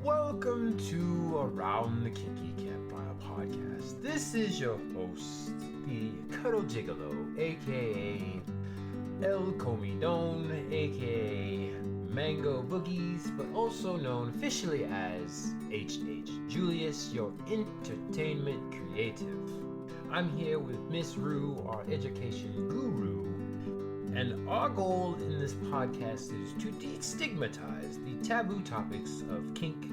Welcome to Around the Kinky Campfire podcast. This is your host, the Cuddle Gigolo, aka El Comidon, aka Mango Boogies, but also known officially as H.H. Julius, your entertainment creative. I'm here with Miss Rue, our education guru, and our goal in this podcast is to destigmatize the taboo topics of kink,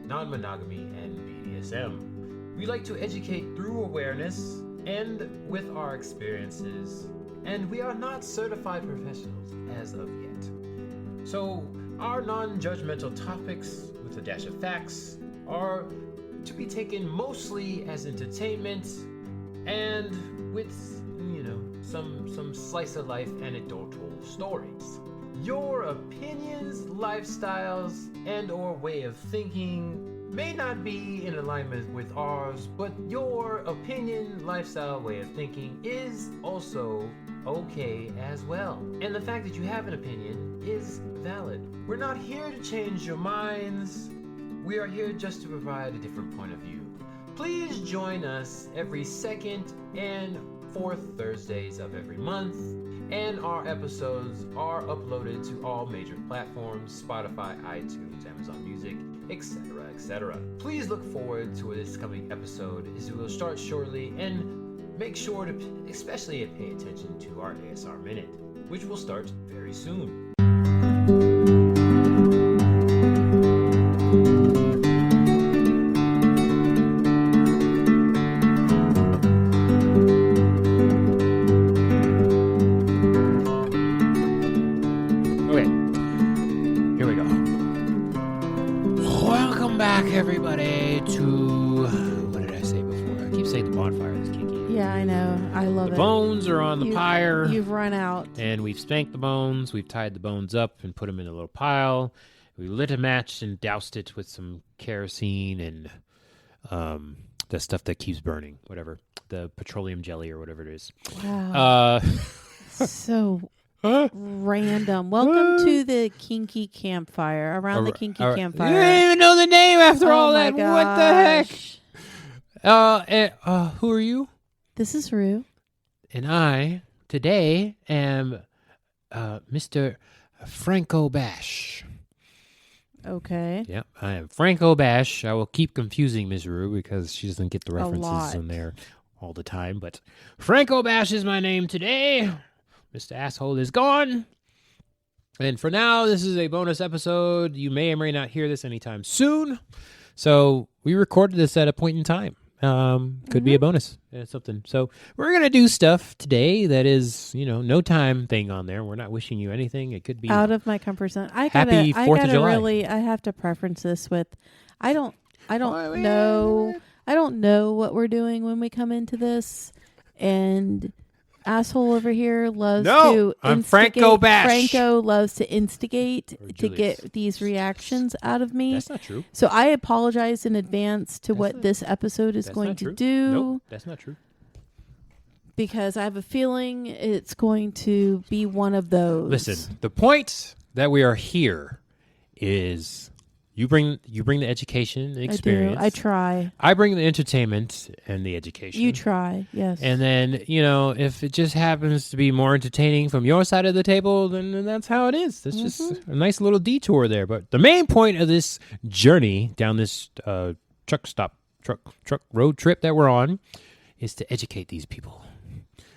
non-monogamy, and BDSM. We like to educate through awareness and with our experiences, and we are not certified professionals as of yet. So our non-judgmental topics, with a dash of facts, are to be taken mostly as entertainment and with, some slice of life anecdotal stories. Your opinions, lifestyles, and or way of thinking may not be in alignment with ours, but your opinion, lifestyle, way of thinking is also okay as well. And the fact that you have an opinion is valid. We're not here to change your minds. We are here just to provide a different point of view. Please join us every second and fourth Thursdays of every month, and our episodes are uploaded to all major platforms: Spotify, iTunes, Amazon Music, etc., etc. Please look forward to this coming episode, as we will start shortly, and make sure to especially pay attention to our ASR Minute, which will start very soon. Everybody to, what did I say before? I keep saying the bonfire is kinky. Yeah, I know. I love it. The bones are on the pyre. You've run out. And we've spanked the bones. We've tied the bones up and put them in a little pile. We lit a match and doused it with some kerosene and the stuff that keeps burning, whatever. The petroleum jelly or whatever it is. Wow. So random. Welcome to the Kinky Campfire. Around the Kinky Campfire. You didn't even know the name after all that. Gosh. What the heck? Who are you? This is Rue. And I, today, am Mr. Franco Bash. Okay. Yep, I am Franco Bash. I will keep confusing Ms. Rue because she doesn't get the references in there all the time. But Franco Bash is my name today. Mr. Asshole is gone. And for now, this is a bonus episode. You may or may not hear this anytime soon. So we recorded this at a point in time. Could be a bonus. Something. So we're going to do stuff today that is, no time thing on there. We're not wishing you anything. It could be out of my comfort zone. Happy 4th of July. I have to preference this with, I don't know what we're doing when we come into this. And Asshole over here loves to instigate. I'm Franco Bash. Franco loves to instigate to get these reactions out of me. That's not true. So I apologize in advance to what this episode is going to do. Nope, that's not true. Because I have a feeling it's going to be one of those. Listen, the point that we are here is you bring the education, the experience. I try. I bring the entertainment and the education. You try, yes. And then, if it just happens to be more entertaining from your side of the table, then that's how it is. It's just a nice little detour there. But the main point of this journey down this truck road trip that we're on is to educate these people.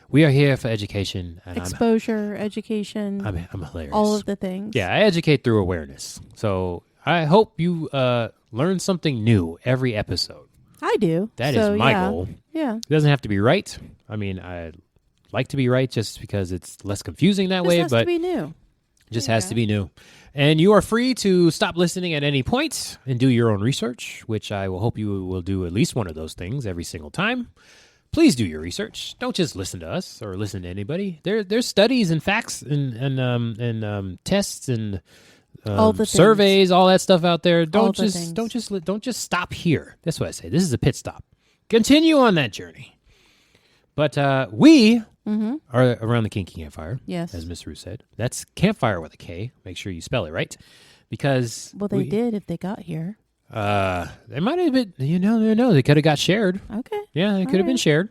We are here for education. And exposure, education. I'm hilarious. All of the things. Yeah, I educate through awareness. So I hope you learn something new every episode. I do. That is my goal. Yeah. It doesn't have to be right. I mean, I like to be right just because it's less confusing that way. It just has to be new. It just has to be new. And you are free to stop listening at any point and do your own research, which I will hope you will do at least one of those things every single time. Please do your research. Don't just listen to us or listen to anybody. There's studies and facts and tests and all the surveys, all that stuff out there. Don't just stop here. That's what I say. This is a pit stop. Continue on that journey. But we are around the Kinky Campfire. Yes, as Miss Rue said. That's campfire with a K. Make sure you spell it right, because they did if they got here. They might have been, they could have got shared. Okay. Yeah, it could have been shared.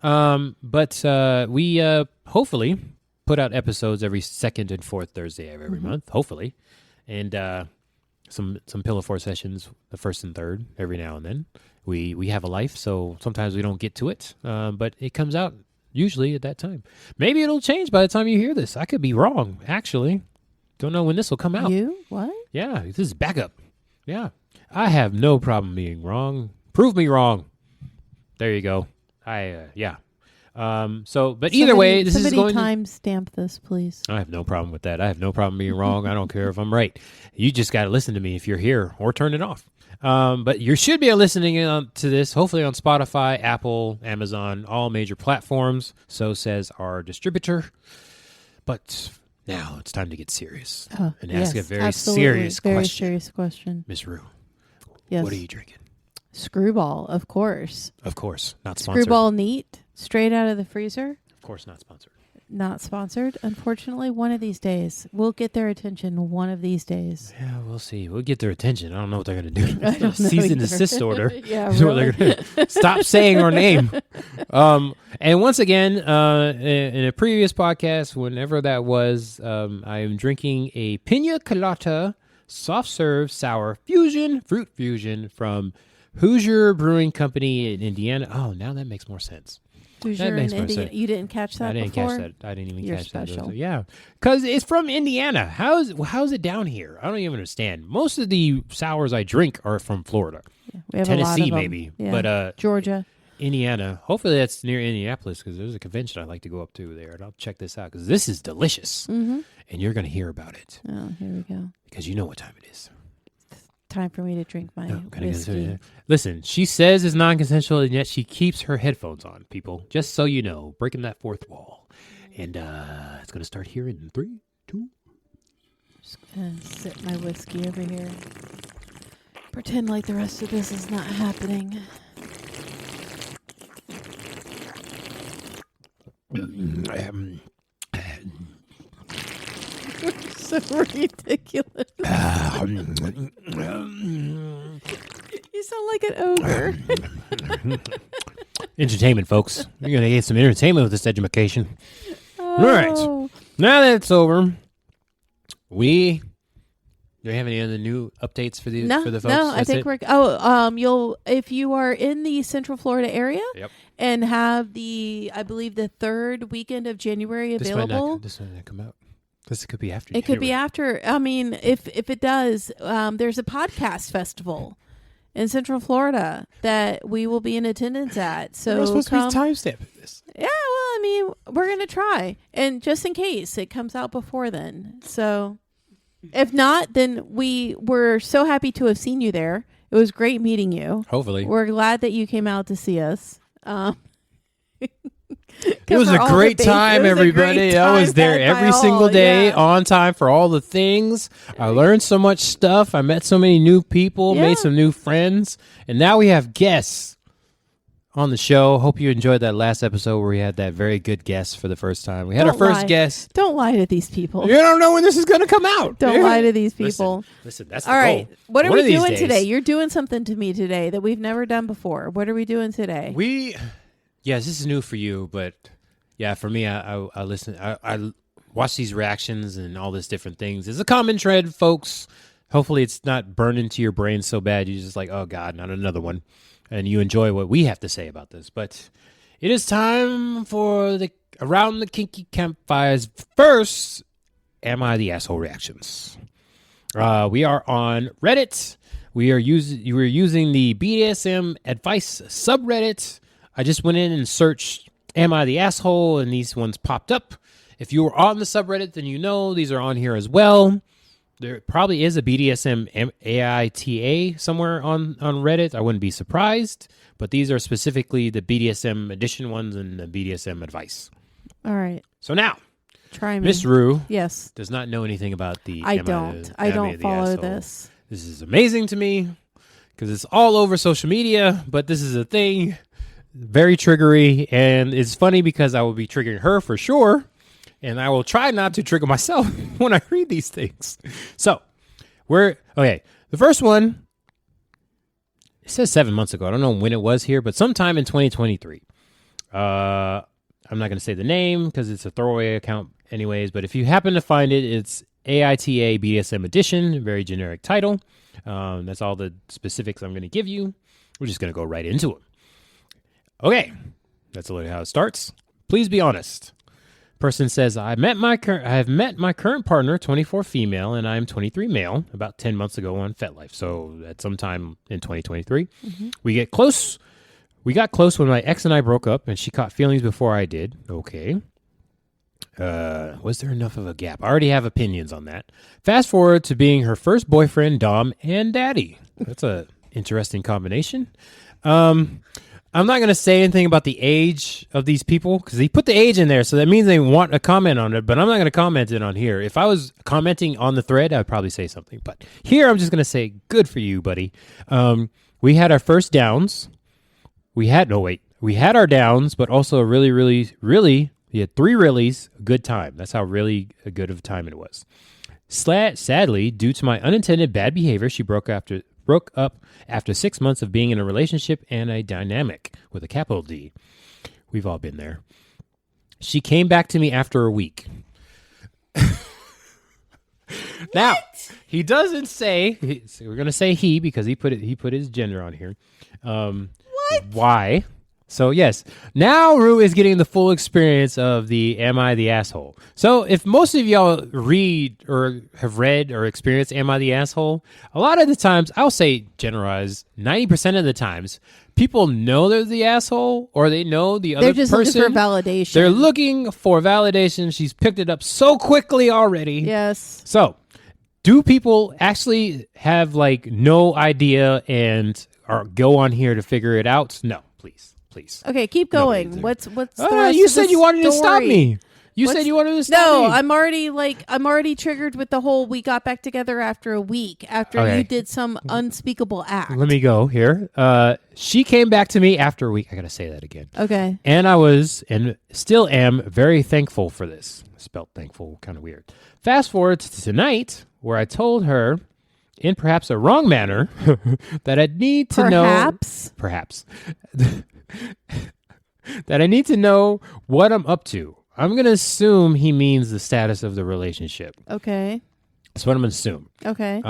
But we hopefully put out episodes every second and fourth Thursday of every month, hopefully. And some pillow fort sessions the first and third every now and then. We have a life, so sometimes we don't get to it. But it comes out usually at that time. Maybe it'll change by the time you hear this. I could be wrong, actually. Don't know when this will come out. What? Yeah, this is backup. Yeah. I have no problem being wrong. Prove me wrong. There you go. But either way, this is going time stamp this, please. I have no problem with that. I have no problem being wrong. I don't care if I'm right. You just got to listen to me if you're here or turn it off. But you should be listening to this, hopefully on Spotify, Apple, Amazon, all major platforms. So says our distributor. But now it's time to get serious and ask a very serious question. Miss Rue, what are you drinking? Screwball, of course. Of course, not sponsored. Screwball neat, straight out of the freezer. Of course, not sponsored. Not sponsored. Unfortunately, one of these days. We'll get their attention one of these days. Yeah, we'll see. We'll get their attention. I don't know what they're going to do. I don't know Cease and either. desist order. Yeah, really. Stop saying our name. And once again, in a previous podcast, whenever that was, I am drinking a Pina Colada soft serve sour fruit fusion from Hoosier Brewing Company in Indiana. Oh, now that makes more sense. Hoosier in Indiana. You didn't catch that I didn't before? catch that. I didn't even You're catch special. that. Yeah, because it's from Indiana. How's it down here? I don't even understand. Most of the sours I drink are from Florida. Yeah, we have Tennessee, a lot of them. maybe. Yeah. But Georgia. Indiana. Hopefully that's near Indianapolis because there's a convention I'd like to go up to there. And I'll check this out because this is delicious. Mm-hmm. And you're going to hear about it. Oh, here we go. Because you know what time it is. Time for me to drink my whiskey. Listen, she says it's non-consensual, and yet she keeps her headphones on, people. Just so you know, breaking that fourth wall. And it's going to start here in 3, 2. Just going to sip my whiskey over here. Pretend like the rest of this is not happening. So ridiculous. You sound like an ogre. Entertainment, folks. You're going to get some entertainment with this education. Oh. All right. Now that it's over, do we have any other new updates for the folks? No, I think we're you'll if you are in the Central Florida area and have I believe the third weekend of January available. This might not come out. This could be after. It could be after. I mean, if it does, there's a podcast festival in Central Florida that we will be in attendance at. So we're supposed to be timestamping this. Yeah, well, I mean, we're gonna try, and just in case it comes out before then. So if not, then we're so happy to have seen you there. It was great meeting you. Hopefully, we're glad that you came out to see us. It was a great time, everybody. I was there every single day on time for all the things. I learned so much stuff. I met so many new people, made some new friends. And now we have guests on the show. Hope you enjoyed that last episode where we had that very good guest for the first time. We had our first guest. Don't lie to these people. You don't know when this is going to come out. Don't lie to these people. Listen, that's the all right. goal. What are we doing today? You're doing something to me today that we've never done before. What are we doing today? Yes, this is new for you, but yeah, for me, I listen. I watch these reactions and all these different things. It's a common trend, folks. Hopefully, it's not burned into your brain so bad you're just like, oh God, not another one, and you enjoy what we have to say about this. But it is time for the Around the Kinky Campfire's first Am I the Asshole reactions. We are on Reddit. We're using the BDSM advice subreddit. I just went in and searched, am I the asshole? And these ones popped up. If you were on the subreddit, then you know these are on here as well. There probably is a BDSM AITA somewhere on Reddit. I wouldn't be surprised. But these are specifically the BDSM edition ones and the BDSM advice. All right. So now, try me. Miss Rue does not know anything about the I don't follow this. This is amazing to me because it's all over social media, but this is a thing. Very triggery, and it's funny because I will be triggering her for sure, and I will try not to trigger myself when I read these things. So, okay. The first one it says 7 months ago. I don't know when it was here, but sometime in 2023. I'm not going to say the name because it's a throwaway account anyways, but if you happen to find it, it's AITA BDSM Edition, very generic title. That's all the specifics I'm going to give you. We're just going to go right into it. Okay, that's a little how it starts. Please be honest. Person says, I have met my current partner, 24 female, and I'm 23 male, about 10 months ago on FetLife. So at some time in 2023. Mm-hmm. We got close when my ex and I broke up, and she caught feelings before I did. Okay. Was there enough of a gap? I already have opinions on that. Fast forward to being her first boyfriend, Dom, and Daddy. That's a interesting combination. I'm not going to say anything about the age of these people because he put the age in there, so that means they want a comment on it, but I'm not going to comment it on here. If I was commenting on the thread, I'd probably say something, but here I'm just going to say, good for you, buddy. We had our first downs. We had our downs, but also a really, we had 3 reallys, good time. That's how really good of a time it was. Sadly, due to my unintended bad behavior, she broke up after 6 months of being in a relationship and a dynamic with a capital D. We've all been there. She came back to me after a week. Now, he doesn't say, we're going to say he because he put his gender on here. What? Why? So yes, now Rue is getting the full experience of the Am I the Asshole? So if most of y'all read or have read or experienced Am I the Asshole? A lot of the times, I'll say generalize, 90% of the times, people know they're the asshole or they know the other person. They're just looking for validation. They're looking for validation. She's picked it up so quickly already. Yes. So do people actually have like no idea and or go on here to figure it out? No, please. Okay, keep going. What's the rest you of said the you wanted to story? stop me. You said you wanted to stop me. No, I'm already triggered with the whole we got back together after a week after you did some unspeakable act. Let me go here. She came back to me after a week. I got to say that again. Okay. And I was and still am very thankful for this. Spelt thankful, kind of weird. Fast forward to tonight where I told her in perhaps a wrong manner that I need to know perhaps that I need to know what I'm up to. I'm going to assume he means the status of the relationship. Okay. That's what I'm going to assume. Okay.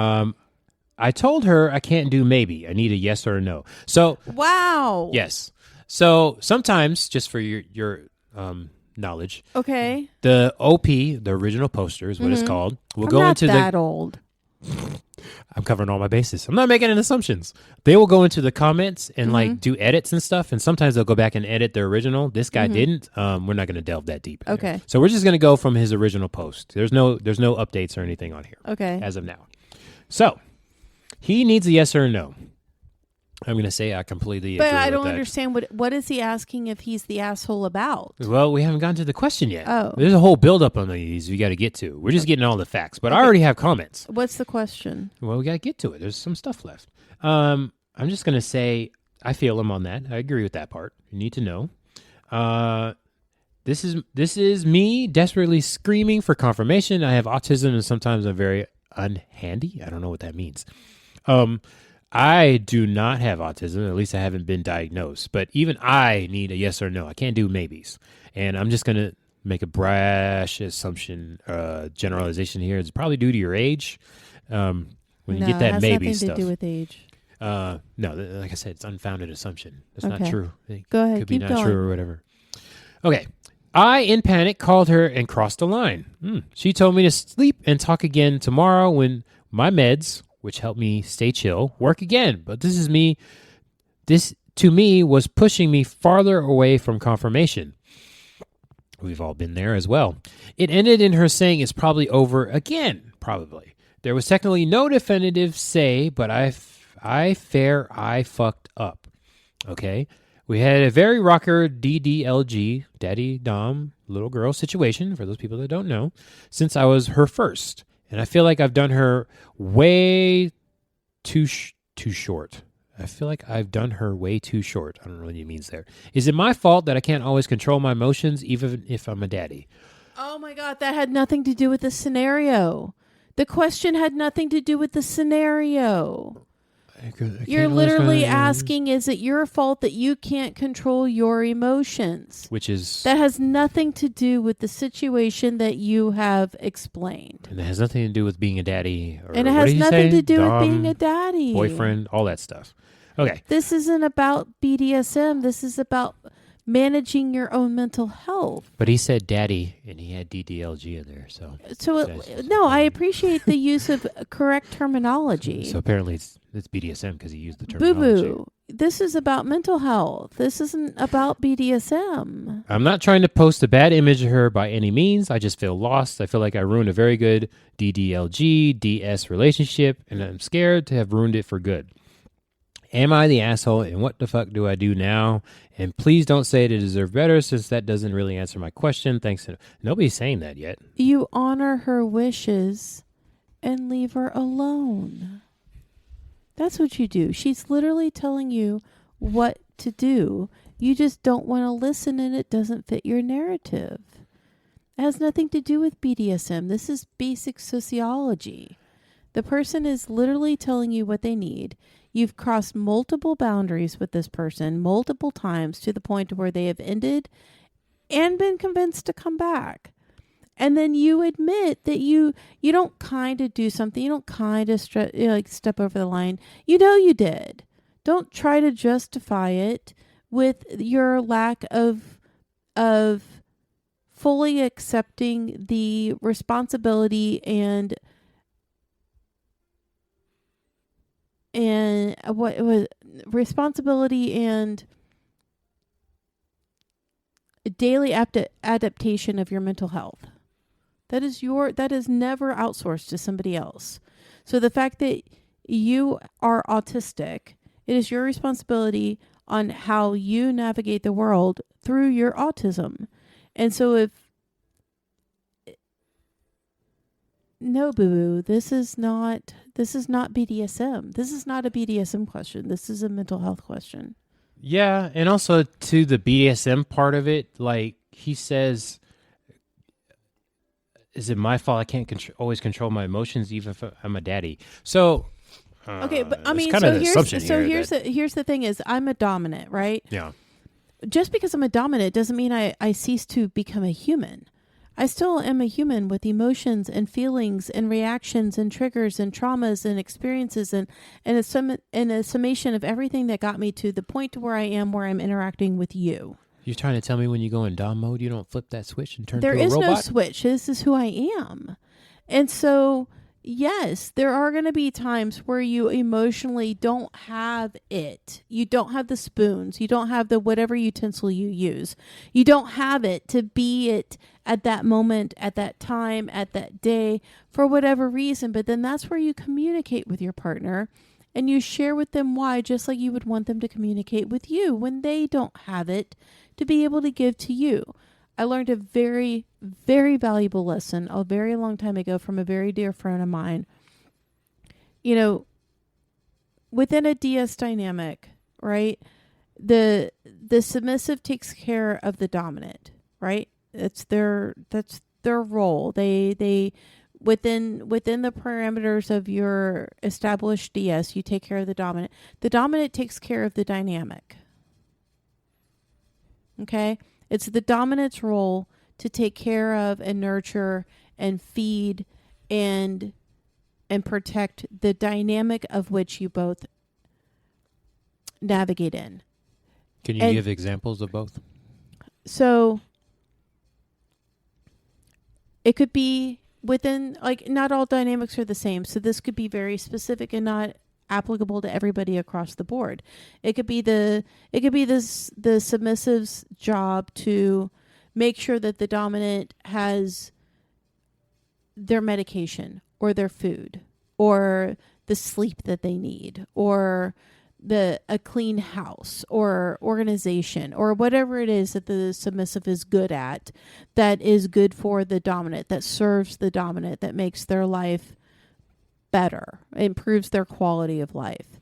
I told her I can't do maybe. I need a yes or a no. So wow. Yes. So sometimes, just for your knowledge, okay, the OP, the original poster, is what it's called. We'll go into that old. I'm covering all my bases. I'm not making any assumptions. They will go into the comments and like do edits and stuff, and sometimes they'll go back and edit their original. This guy didn't. We're not going to delve that deep. Okay. There. So we're just going to go from his original post. There's no updates or anything on here. Okay. As of now. So he needs a yes or a no. I'm going to say I completely agree with that. But I don't understand what is he asking if he's the asshole about? Well, we haven't gotten to the question yet. Oh. There's a whole build-up on these we got to get to. We're just getting all the facts, but I already have comments. What's the question? Well, we got to get to it. There's some stuff left. I'm just going to say I feel him on that. I agree with that part. You need to know. This is me desperately screaming for confirmation. I have autism, and sometimes I'm very unhandy. I don't know what that means. I do not have autism. At least I haven't been diagnosed. But even I need a yes or no. I can't do maybes. And I'm just going to make a brash assumption, generalization here. It's probably due to your age. When you get that maybe stuff. It has nothing to do with age. No, like I said, it's unfounded assumption. That's not true. Go ahead. Could be not true or whatever. Okay. I, in panic, called her and crossed the line. She told me to sleep and talk again tomorrow when my meds, which helped me stay chill, work again. But this to me was pushing me farther away from confirmation. We've all been there as well. It ended in her saying it's probably over again, probably. There was technically no definitive say, but I fucked up. Okay? We had a very rocker DDLG, Daddy Dom, little girl situation, for those people that don't know, since I was her first. And I feel like I've done her way too short. I feel like I've done her way too short. I don't know what he means there. Is it my fault that I can't always control my emotions, even if I'm a daddy? Oh my God, that had nothing to do with the scenario. The question had nothing to do with the scenario. You're literally asking, is it your fault that you can't control your emotions? Which is... That has nothing to do with the situation that you have explained. And it has nothing to do with being a daddy. And it has nothing to do with being a daddy. Boyfriend, all that stuff. Okay. This isn't about BDSM. This is about managing your own mental health. But he said daddy, and he had DDLG in there. So I appreciate the use of correct terminology. So apparently it's BDSM because he used the terminology. Boo-boo. This is about mental health. This isn't about BDSM. I'm not trying to post a bad image of her by any means. I just feel lost. I feel like I ruined a very good DDLG, DS relationship, and I'm scared to have ruined it for good. Am I the asshole, and what the fuck do I do now? And please don't say to deserve better, since that doesn't really answer my question. Thanks. Nobody's saying that yet. You honor her wishes and leave her alone. That's what you do. She's literally telling you what to do. You just don't want to listen, and it doesn't fit your narrative. It has nothing to do with BDSM. This is basic sociology. The person is literally telling you what they need. You've crossed multiple boundaries with this person multiple times to the point where they have ended and been convinced to come back. And then you admit that you don't kind of do something. You don't kind of step over the line. You know you did. Don't try to justify it with your lack of fully accepting the responsibility and what it was, responsibility and daily adaptation of your mental health. That is never outsourced to somebody else. So the fact that you are autistic, it is your responsibility on how you navigate the world through your autism. And so no, boo-boo, this is not BDSM. This is not a BDSM question. This is a mental health question. Yeah, and also to the BDSM part of it, like he says, is it my fault I can't always control my emotions even if I'm a daddy? So okay, but I mean, here's the thing is I'm a dominant, right? Yeah. Just because I'm a dominant doesn't mean I cease to become a human. I still am a human with emotions and feelings and reactions and triggers and traumas and experiences and a summation of everything that got me to the point where I am where I'm interacting with you. You're trying to tell me when you go in dom mode, you don't flip that switch and turn into a robot? There is no switch. This is who I am. And so, yes, there are going to be times where you emotionally don't have it. You don't have the spoons. You don't have the whatever utensil you use. You don't have it to be it at that moment, at that time, at that day, for whatever reason. But then that's where you communicate with your partner and you share with them why, just like you would want them to communicate with you when they don't have it to be able to give to you. I learned a very, very valuable lesson a very long time ago from a very dear friend of mine. You know, within a DS dynamic, right? The submissive takes care of the dominant, right? That's their role. They within the parameters of your established DS, you take care of the dominant. The dominant takes care of the dynamic. Okay? It's the dominant's role to take care of and nurture and feed and protect the dynamic of which you both navigate in. Can you give examples of both? So it could be within, like, not all dynamics are the same. So this could be very specific and not applicable to everybody across the board. It could be the submissive's job to make sure that the dominant has their medication or their food or the sleep that they need or a clean house or organization or whatever it is that the submissive is good at, that is good for the dominant, that serves the dominant, that makes their life better, improves their quality of life.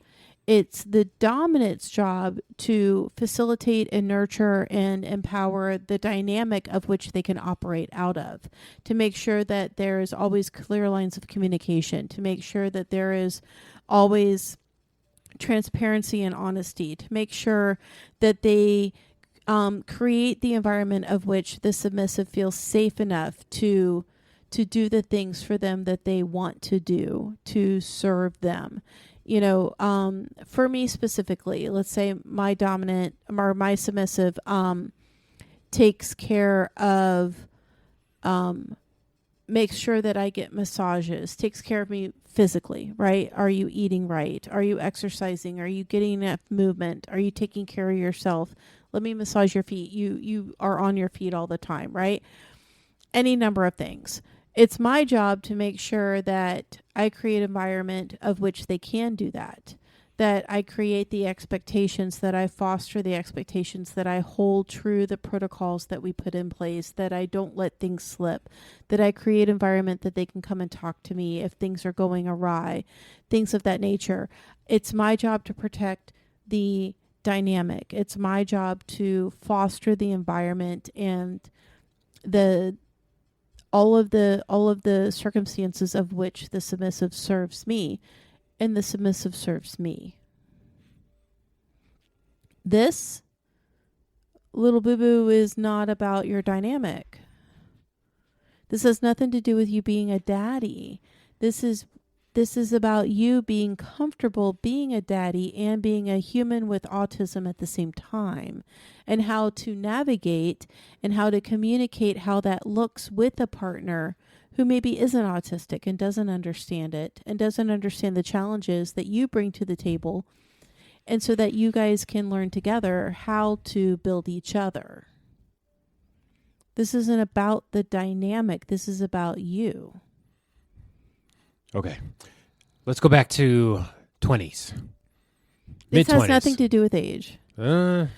It's the dominant's job to facilitate and nurture and empower the dynamic of which they can operate out of, to make sure that there is always clear lines of communication, to make sure that there is always transparency and honesty, to make sure that they create the environment of which the submissive feels safe enough to do the things for them that they want to do to serve them. For me specifically, let's say my dominant or my submissive takes care of, makes sure that I get massages, takes care of me physically, right? Are you eating right? Are you exercising? Are you getting enough movement? Are you taking care of yourself? Let me massage your feet. You are on your feet all the time, right? Any number of things. It's my job to make sure that I create an environment of which they can do that I create the expectations, that I foster the expectations, that I hold true the protocols that we put in place, that I don't let things slip, that I create an environment that they can come and talk to me if things are going awry, things of that nature. It's my job to protect the dynamic. It's my job to foster the environment and all of the circumstances of which the submissive serves me and the submissive serves me. This little boo-boo is not about your dynamic. This has nothing to do with you being a daddy. This is about you being comfortable being a daddy and being a human with autism at the same time, and how to navigate and how to communicate how that looks with a partner who maybe isn't autistic and doesn't understand it and doesn't understand the challenges that you bring to the table, and so that you guys can learn together how to build each other. This isn't about the dynamic. This is about you. Okay. Let's go back to 20s. This Mid-20s. has nothing to do with age. No,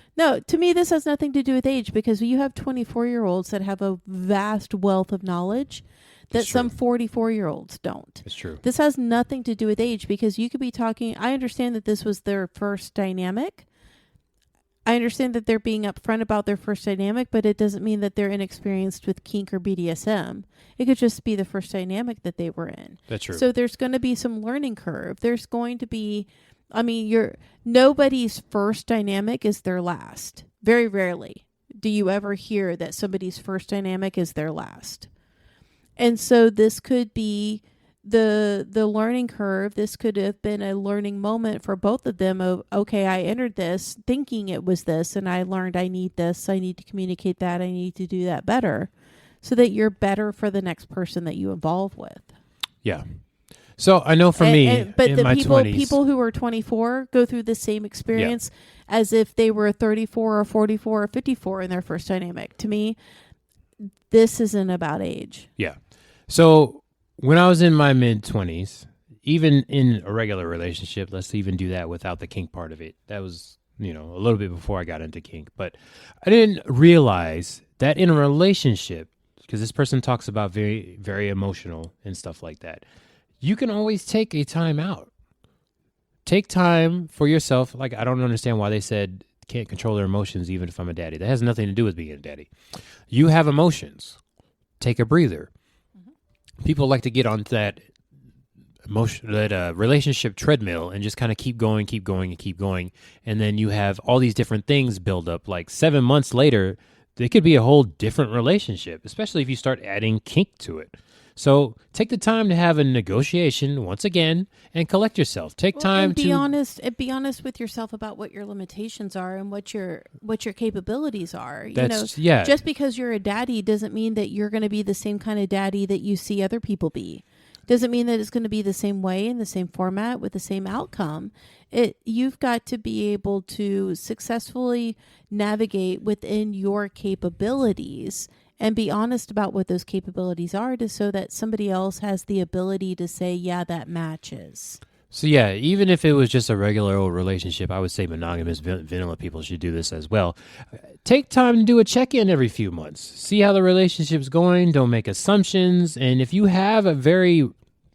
to me, this has nothing to do with age, because you have 24-year-olds that have a vast wealth of knowledge that some 44-year-olds don't. It's true. This has nothing to do with age, because you could be talking, I understand that this was their first dynamic. I understand that they're being upfront about their first dynamic, but it doesn't mean that they're inexperienced with kink or BDSM. It could just be the first dynamic that they were in. That's true. So there's going to be some learning curve. There's going to be, nobody's first dynamic is their last. Very rarely do you ever hear that somebody's first dynamic is their last. And so this could be the learning curve. This could have been a learning moment for both of them of, okay, I entered this thinking it was this, and I learned I need this. I need to communicate that. I need to do that better, so that you're better for the next person that you involve with. Yeah. So I know for me, but in the my 20s, people who are 24 go through the same experience as if they were 34 or 44 or 54 in their first dynamic. To me, this isn't about age. Yeah. So when I was in my mid-20s, even in a regular relationship, let's even do that without the kink part of it. That was, a little bit before I got into kink. But I didn't realize that in a relationship, because this person talks about very, very emotional and stuff like that, you can always take a time out. Take time for yourself. Like, I don't understand why they said can't control their emotions even if I'm a daddy. That has nothing to do with being a daddy. You have emotions. Take a breather. People like to get on that relationship treadmill and just kind of keep going. And then you have all these different things build up. Like 7 months later, it could be a whole different relationship, especially if you start adding kink to it. So take the time to have a negotiation once again and collect yourself. Take time to be honest with yourself about what your limitations are and what your capabilities are. Just because you're a daddy doesn't mean that you're going to be the same kind of daddy that you see other people be. Doesn't mean that it's going to be the same way in the same format with the same outcome. You've got to be able to successfully navigate within your capabilities and be honest about what those capabilities are, so that somebody else has the ability to say, yeah, that matches. So yeah, even if it was just a regular old relationship, I would say monogamous vanilla people should do this as well. Take time to do a check-in every few months. See how the relationship's going. Don't make assumptions. And if you have a very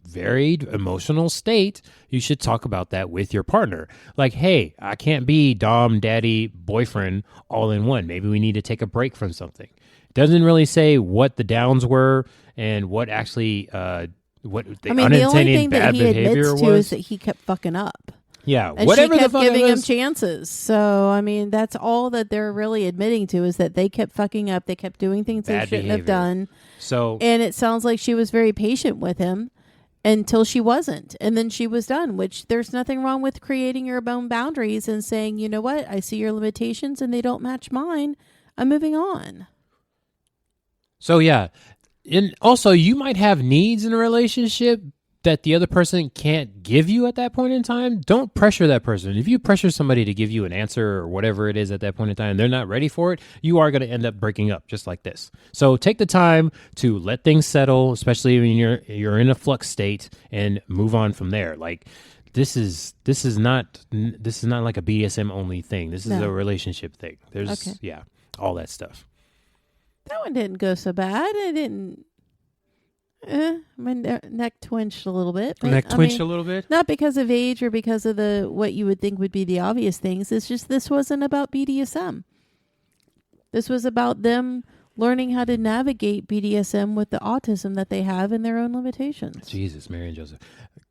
varied emotional state, you should talk about that with your partner. Like, hey, I can't be dom, daddy, boyfriend all in one. Maybe we need to take a break from something. Doesn't really say what the downs were and what actually what the unintended only thing bad that he behavior admits to was. is that he kept fucking up. Yeah, And whatever she the kept fuck giving it him was. chances. So, I mean, that's all that they're really admitting to is that they kept fucking up. They kept doing things they Bad shouldn't have behavior. done. So And it sounds like she was very patient with him until she wasn't. And then she was done, which there's nothing wrong with creating your own boundaries and saying, you know what? I see your limitations and they don't match mine. I'm moving on. So yeah, and also you might have needs in a relationship that the other person can't give you at that point in time. Don't pressure that person. If you pressure somebody to give you an answer or whatever it is at that point in time, they're not ready for it, you are going to end up breaking up just like this. So take the time to let things settle, especially when you're in a flux state, and move on from there. Like this is not like a BDSM only thing. This is a relationship thing. There's all that stuff. That one didn't go so bad. It didn't. My neck twitched a little bit. But, Neck twitched a little bit? Not because of age or because of what you would think would be the obvious things. It's just this wasn't about BDSM. This was about them learning how to navigate BDSM with the autism that they have and their own limitations. Jesus, Mary and Joseph.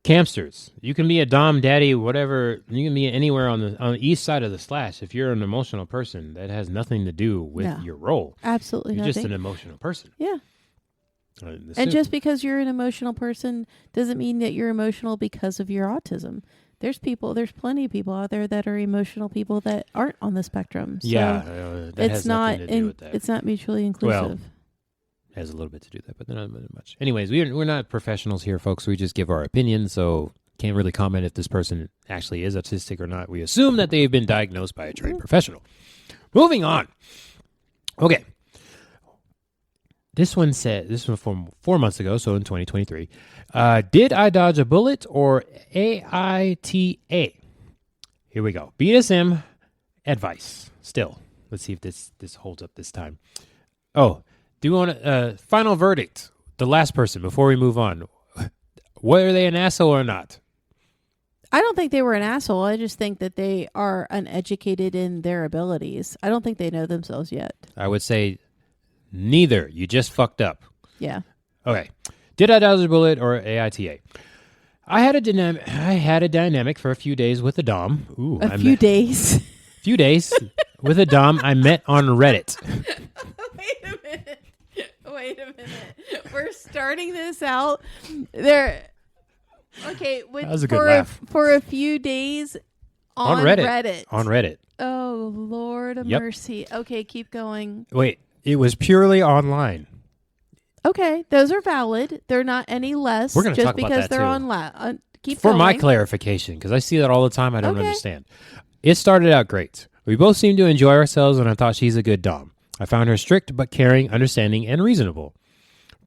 Campsters. You can be a dom, daddy, whatever. You can be anywhere on the east side of the slash. If you're an emotional person, that has nothing to do with your role. Absolutely You're nothing. just an emotional person. Yeah. And just because you're an emotional person doesn't mean that you're emotional because of your autism. There's plenty of people out there that are emotional people that aren't on the spectrum. So that has nothing to do with that. It's not mutually inclusive. Well, it has a little bit to do with that, but not much. Anyways, we're not professionals here, folks. We just give our opinion, so can't really comment if this person actually is autistic or not. We assume that they've been diagnosed by a trained professional. Moving on. Okay. This one from 4 months ago, so in 2023. Did I dodge a bullet or AITA? Here we go. BDSM advice. Still, let's see if this holds up this time. Oh, do you want a final verdict? The last person before we move on. Were they an asshole or not? I don't think they were an asshole. I just think that they are uneducated in their abilities. I don't think they know themselves yet. I would say neither. You just fucked up. Yeah. Okay. Did I dodge a bullet or AITA? I had a dynamic for a few days with a dom. Ooh, a few days with a dom I met on Reddit. Wait a minute. We're starting this out there. Okay, that was a good laugh. For a few days on Reddit. On Reddit. Oh, Lord of mercy. Okay, keep going. Wait, it was purely online. Okay, those are valid. They're not any less We're gonna just talk about because that they're too. online. Keep For going. my clarification, because I see that all the time. I don't understand. It started out great. We both seemed to enjoy ourselves, and I thought she's a good dom. I found her strict but caring, understanding, and reasonable.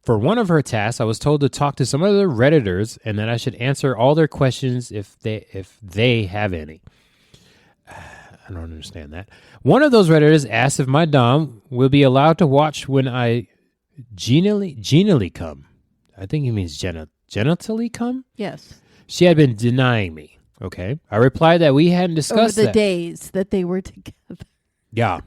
For one of her tasks, I was told to talk to some other Redditors and that I should answer all their questions if they have any. I don't understand that. One of those Redditors asked if my dom will be allowed to watch when I genitally come. I think he means genitally come? Yes. She had been denying me. Okay. I replied that we hadn't discussed over the days that they were together. Yeah.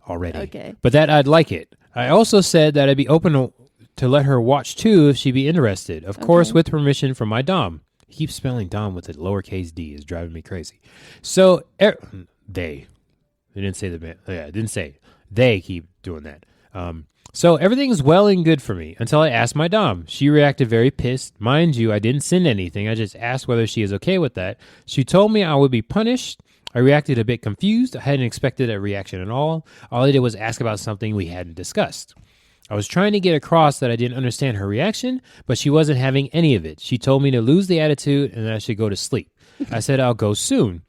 Already. Okay. But that I'd like it. I also said that I'd be open to let her watch too if she'd be interested. Of course, with permission from my dom. He keeps spelling dom with a lowercase d. Is driving me crazy. So, they didn't say it didn't say. They keep doing that. So everything's well and good for me until I asked my dom. She reacted very pissed. Mind you, I didn't send anything. I just asked whether she is okay with that. She told me I would be punished. I reacted a bit confused. I hadn't expected a reaction at all. All I did was ask about something we hadn't discussed. I was trying to get across that I didn't understand her reaction, but she wasn't having any of it. She told me to lose the attitude and that I should go to sleep. I said I'll go soon.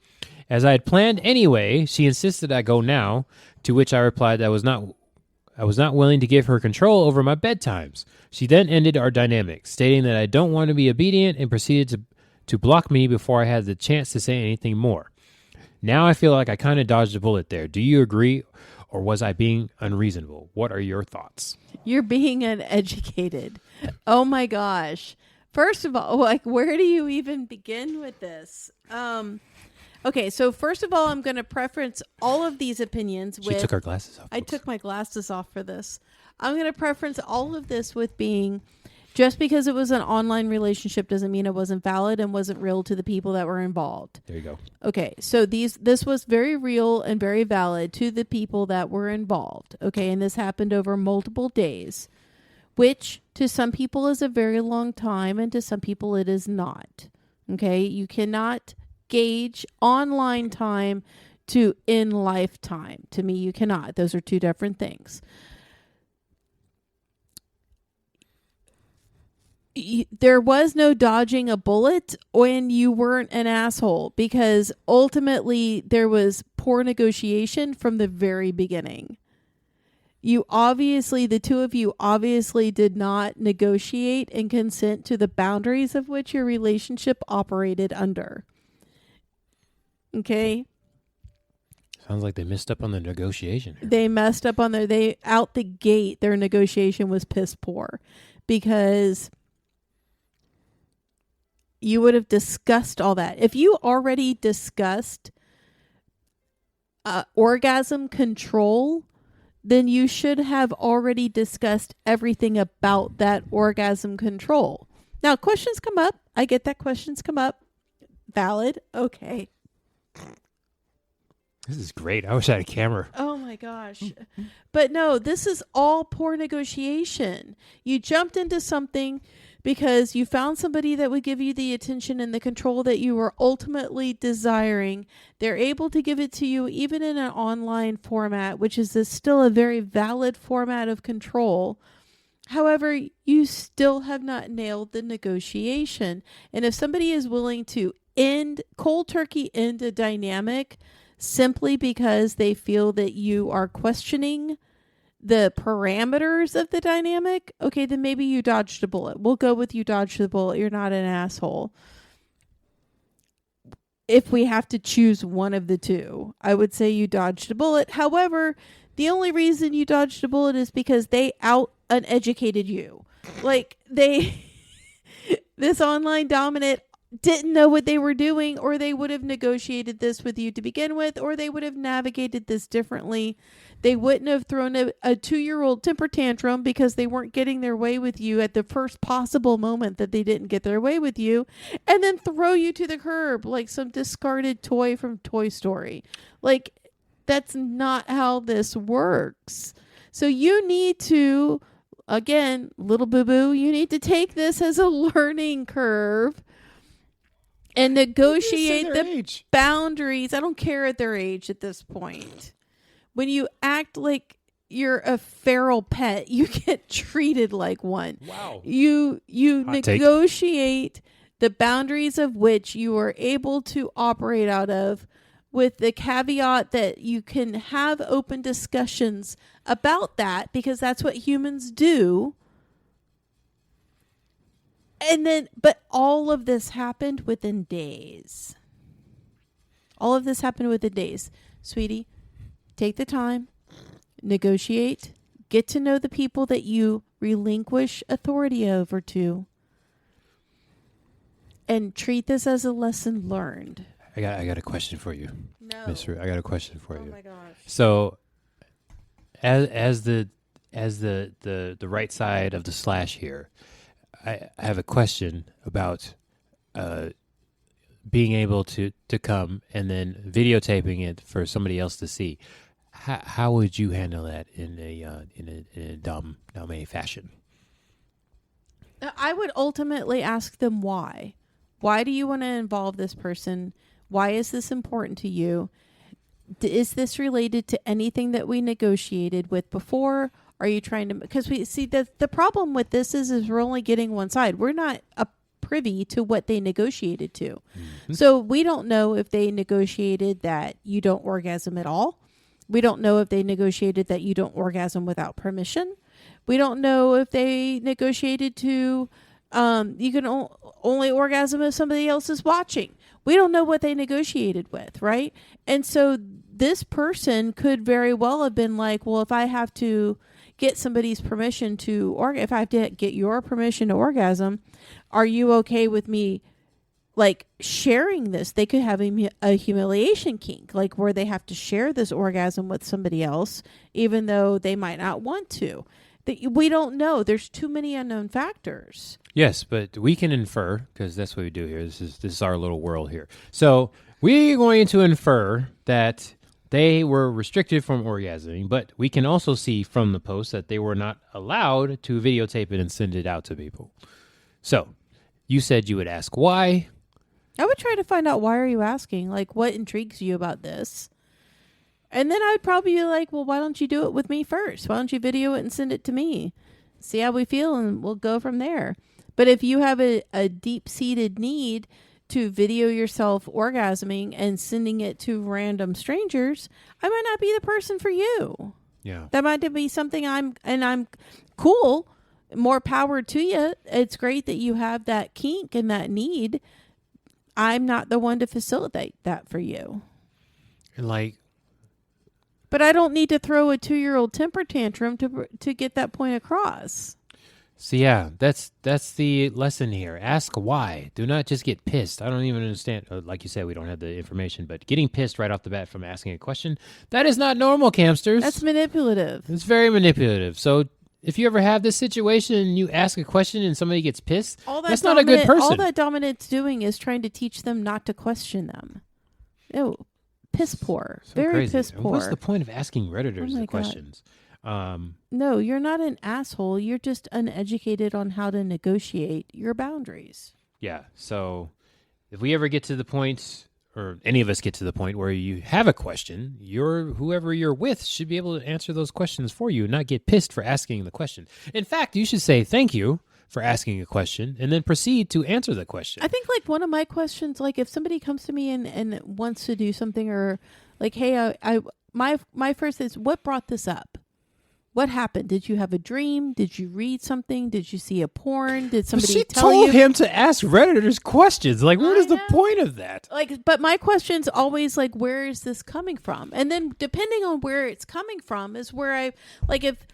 As I had planned anyway, she insisted I go now, to which I replied that I was not willing to give her control over my bedtimes. She then ended our dynamic, stating that I don't want to be obedient and proceeded to block me before I had the chance to say anything more. Now I feel like I kind of dodged a bullet there. Do you agree, or was I being unreasonable? What are your thoughts? You're being uneducated. Oh my gosh. First of all, where do you even begin with this? Okay, so first of all, I'm going to preference all of these opinions with... She took her glasses off. I took my glasses off for this. I'm going to preference all of this with being, Just because it was an online relationship doesn't mean it wasn't valid and wasn't real to the people that were involved. There you go. Okay, so this was very real and very valid to the people that were involved. Okay, and this happened over multiple days, which to some people is a very long time and to some people it is not. Okay, you cannot gauge online time to in lifetime. To me, you cannot. Those are two different things. There was no dodging a bullet when you weren't an asshole, because ultimately there was poor negotiation from the very beginning. The two of you obviously did not negotiate and consent to the boundaries of which your relationship operated under. Okay? Sounds like they messed up on the negotiation. They messed up on out the gate, their negotiation was piss poor, because you would have discussed all that. If you already discussed orgasm control, then you should have already discussed everything about that orgasm control. Now, questions come up. I get that questions come up. Valid. Okay. This is great. I wish I had a camera. Oh my gosh. But no, this is all poor negotiation. You jumped into something because you found somebody that would give you the attention and the control that you were ultimately desiring. They're able to give it to you even in an online format, which is still a very valid format of control. However, you still have not nailed the negotiation. And if somebody is willing to cold turkey end a dynamic simply because they feel that you are questioning the parameters of the dynamic, okay, then maybe you dodged a bullet. We'll go with you dodged the bullet. You're not an asshole. If we have to choose one of the two, I would say you dodged a bullet. However, the only reason you dodged a bullet is because they uneducated you. Like this online dominant didn't know what they were doing, or they would have negotiated this with you to begin with, or they would have navigated this differently. They wouldn't have thrown a 2-year-old temper tantrum because they weren't getting their way with you at the first possible moment that they didn't get their way with you, and then throw you to the curb like some discarded toy from Toy Story. Like, that's not how this works. So you need to, again, little boo-boo, you need to take this as a learning curve and negotiate the boundaries. I don't care at their age at this point. When you act like you're a feral pet, you get treated like one. Wow. You negotiate the boundaries of which you are able to operate out of, with the caveat that you can have open discussions about that, because that's what humans do. And then, but all of this happened within days. All of this happened within days. Sweetie, take the time, negotiate, get to know the people that you relinquish authority over to, and treat this as a lesson learned. I got a question for you. No. Mister, I got a question for you. Oh my gosh. So as the right side of the slash here, I have a question about being able to come and then videotaping it for somebody else to see. How would you handle that in a dame fashion? I would ultimately ask them why. Why do you want to involve this person? Why is this important to you? Is this related to anything that we negotiated with before? Are you trying to, because we see that the problem with this is we're only getting one side. We're not privy to what they negotiated to. Mm-hmm. So we don't know if they negotiated that you don't orgasm at all. We don't know if they negotiated that you don't orgasm without permission. We don't know if they negotiated to you can only orgasm if somebody else is watching. We don't know what they negotiated with, right? And so this person could very well have been like, well, if I have to get somebody's permission to if I have to get your permission to orgasm, are you okay with me like sharing this? They could have a humiliation kink, like where they have to share this orgasm with somebody else, even though they might not want to. that we don't know. There's too many unknown factors. Yes, but we can infer, because that's what we do here. This is our little world here. So we're going to infer that they were restricted from orgasming, but we can also see from the post that they were not allowed to videotape it and send it out to people. So you said you would ask why. I would try to find out, why are you asking? Like, what intrigues you about this? And then I would probably be like, well, why don't you do it with me first? Why don't you video it and send it to me? See how we feel, and we'll go from there. But if you have a deep-seated need to video yourself orgasming and sending it to random strangers, I might not be the person for you. Yeah. That might be something I'm cool. More power to you. It's great that you have that kink and that need. I'm not the one to facilitate that for you. And like, but I don't need to throw a 2-year-old temper tantrum to get that point across. So yeah, that's the lesson here. Ask why. Do not just get pissed. I don't even understand. Like you said, we don't have the information, but getting pissed right off the bat from asking a question, that is not normal, campsters. That's manipulative. It's very manipulative. So if you ever have this situation and you ask a question and somebody gets pissed, that's not a good person. All that dominant's doing is trying to teach them not to question them. Oh, piss poor. So very crazy. piss poor. What's the point of asking Redditors the God. questions? No, you're not an asshole. You're just uneducated on how to negotiate your boundaries. Yeah. So if we ever get to the point, or any of us get to the point where you have a question, whoever you're with should be able to answer those questions for you, not get pissed for asking the question. In fact, you should say thank you for asking a question and then proceed to answer the question. I think like one of my questions, like if somebody comes to me and wants to do something, or like, hey, my first is, what brought this up? What happened? Did you have a dream? Did you read something? Did you see a porn? Did somebody tell you? She told him to ask Redditors questions. Like, what is the point of that? Like, but my question's always like, where is this coming from? And then depending on where it's coming from is where I, like, if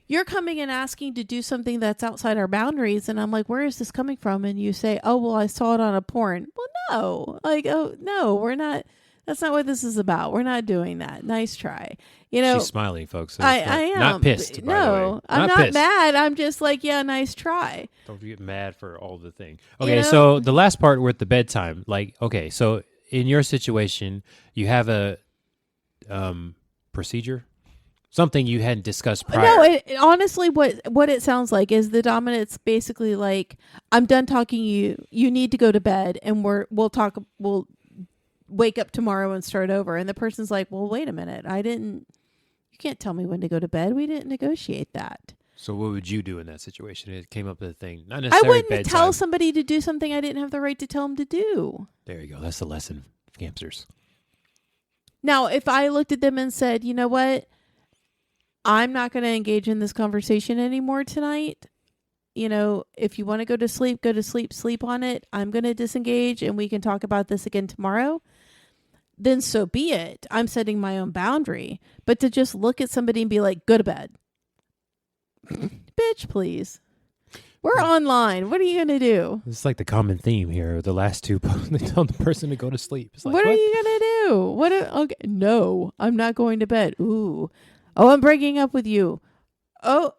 you're coming and asking to do something that's outside our boundaries, and I'm like, where is this coming from? And you say, oh, well, I saw it on a porn. Well, no. Like, oh, no, we're not. That's not what this is about. We're not doing that. Nice try. You know, she's smiling, folks. I am not pissed. No, I'm not mad. I'm just like, yeah, nice try. Don't get mad for all the thing. Okay, so the last part with the bedtime, like, okay, so in your situation, you have a procedure, something you hadn't discussed prior. No, honestly, what it sounds like is the dominant's basically like, I'm done talking to you. You need to go to bed, and we'll wake up tomorrow and start over. And the person's like, well, wait a minute. You can't tell me when to go to bed. We didn't negotiate that. So what would you do in that situation? It came up with a thing. Not necessarily I wouldn't bedtime. tell somebody to do something I didn't have the right to tell them to do. There you go. That's the lesson, campsters. Now, if I looked at them and said, you know what? I'm not going to engage in this conversation anymore tonight. You know, if you want to go to sleep, sleep on it. I'm going to disengage and we can talk about this again tomorrow. Then so be it. I'm setting my own boundary. But to just look at somebody and be like, go to bed. Bitch, please. We're online. What are you going to do? It's like the common theme here. The last two, they tell the person to go to sleep. It's like, what are you going to do? Okay. No, I'm not going to bed. Ooh. Oh, I'm breaking up with you. Oh,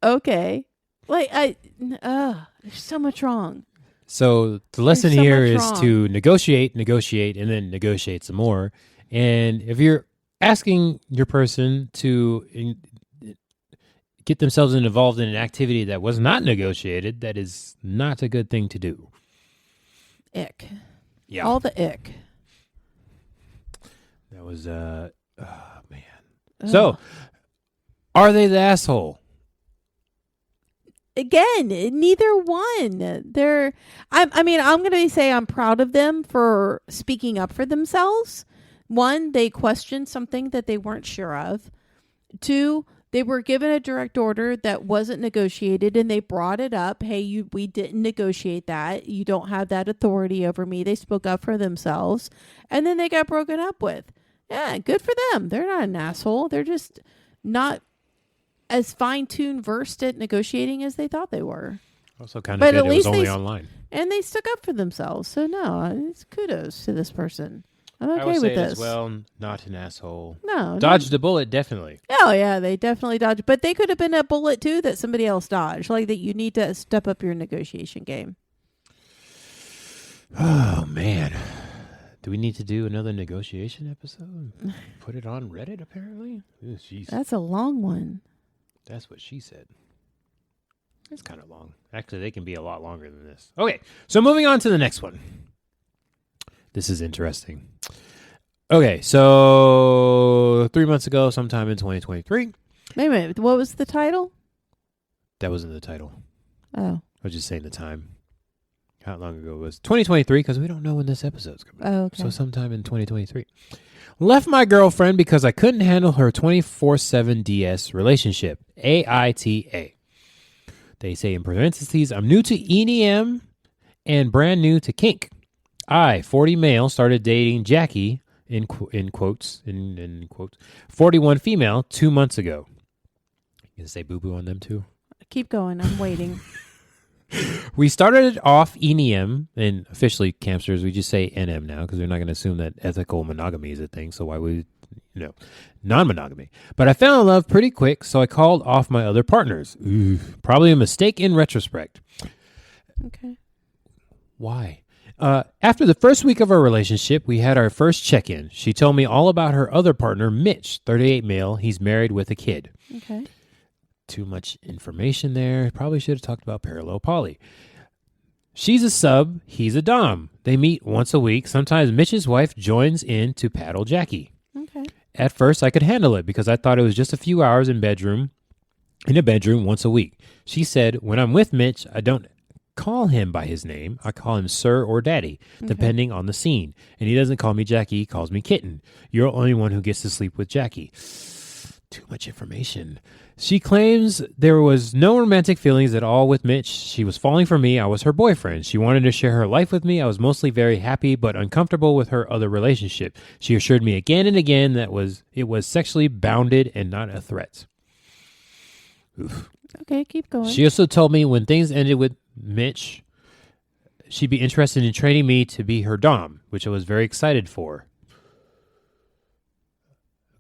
okay. Like, there's so much wrong. So the lesson here is to negotiate, and then negotiate some more. And if you're asking your person to get themselves involved in an activity that was not negotiated, that is not a good thing to do. Ick. Yeah. All the ick. That was, man. Ugh. So, are they the asshole? Again, neither one. I'm going to say I'm proud of them for speaking up for themselves. One, they questioned something that they weren't sure of. Two, they were given a direct order that wasn't negotiated, and they brought it up. Hey, we didn't negotiate that. You don't have that authority over me. They spoke up for themselves, and then they got broken up with. Yeah, good for them. They're not an asshole. They're just not as fine-tuned, versed at negotiating as they thought they were. Also kind of good it was only online. And they stuck up for themselves. So no, it's kudos to this person. I'm I okay would with say it this. as well. Not an asshole. No. Dodged a bullet, definitely. Oh, yeah, they definitely dodged. But they could have been a bullet, too, that somebody else dodged. Like that you need to step up your negotiation game. Oh, man. Do we need to do another negotiation episode? Put it on Reddit, apparently? Ooh, jeez. That's a long one. That's what she said. It's kind of long. Actually, they can be a lot longer than this. Okay, so moving on to the next one. This is interesting. Okay, so 3 months ago, sometime in 2023. Wait a minute. What was the title? That wasn't the title. Oh. I was just saying the time. How long ago it was? 2023, because we don't know when this episode's coming out. Oh, okay. So sometime in 2023. Left my girlfriend because I couldn't handle her 24/7 DS relationship. AITA. They say in parentheses, I'm new to EDM and brand new to kink. I, 40 male, started dating Jackie, in quotes, 41 female, 2 months ago. You gonna say boo-boo on them too? Keep going. I'm waiting. We started off EDM, and officially campsters, we just say NM now because we're not going to assume that ethical monogamy is a thing. So why would, non-monogamy. But I fell in love pretty quick, so I called off my other partners. Ooh, probably a mistake in retrospect. Okay. Why? After the first week of our relationship, we had our first check-in. She told me all about her other partner, Mitch, 38 male. He's married with a kid. Okay. Too much information there. Probably should have talked about parallel poly. She's a sub. He's a dom. They meet once a week. Sometimes Mitch's wife joins in to paddle Jackie. Okay. At first, I could handle it because I thought it was just a few hours in a bedroom once a week. She said, when I'm with Mitch, I don't call him by his name. I call him sir or daddy, depending on the scene. And he doesn't call me Jackie. He calls me kitten. You're the only one who gets to sleep with Jackie. Too much information. She claims there was no romantic feelings at all with Mitch. She was falling for me. I was her boyfriend. She wanted to share her life with me. I was mostly very happy but uncomfortable with her other relationship. She assured me again and again that it was sexually bounded and not a threat. Oof. Okay, keep going. She also told me when things ended with Mitch, she'd be interested in training me to be her dom, which I was very excited for.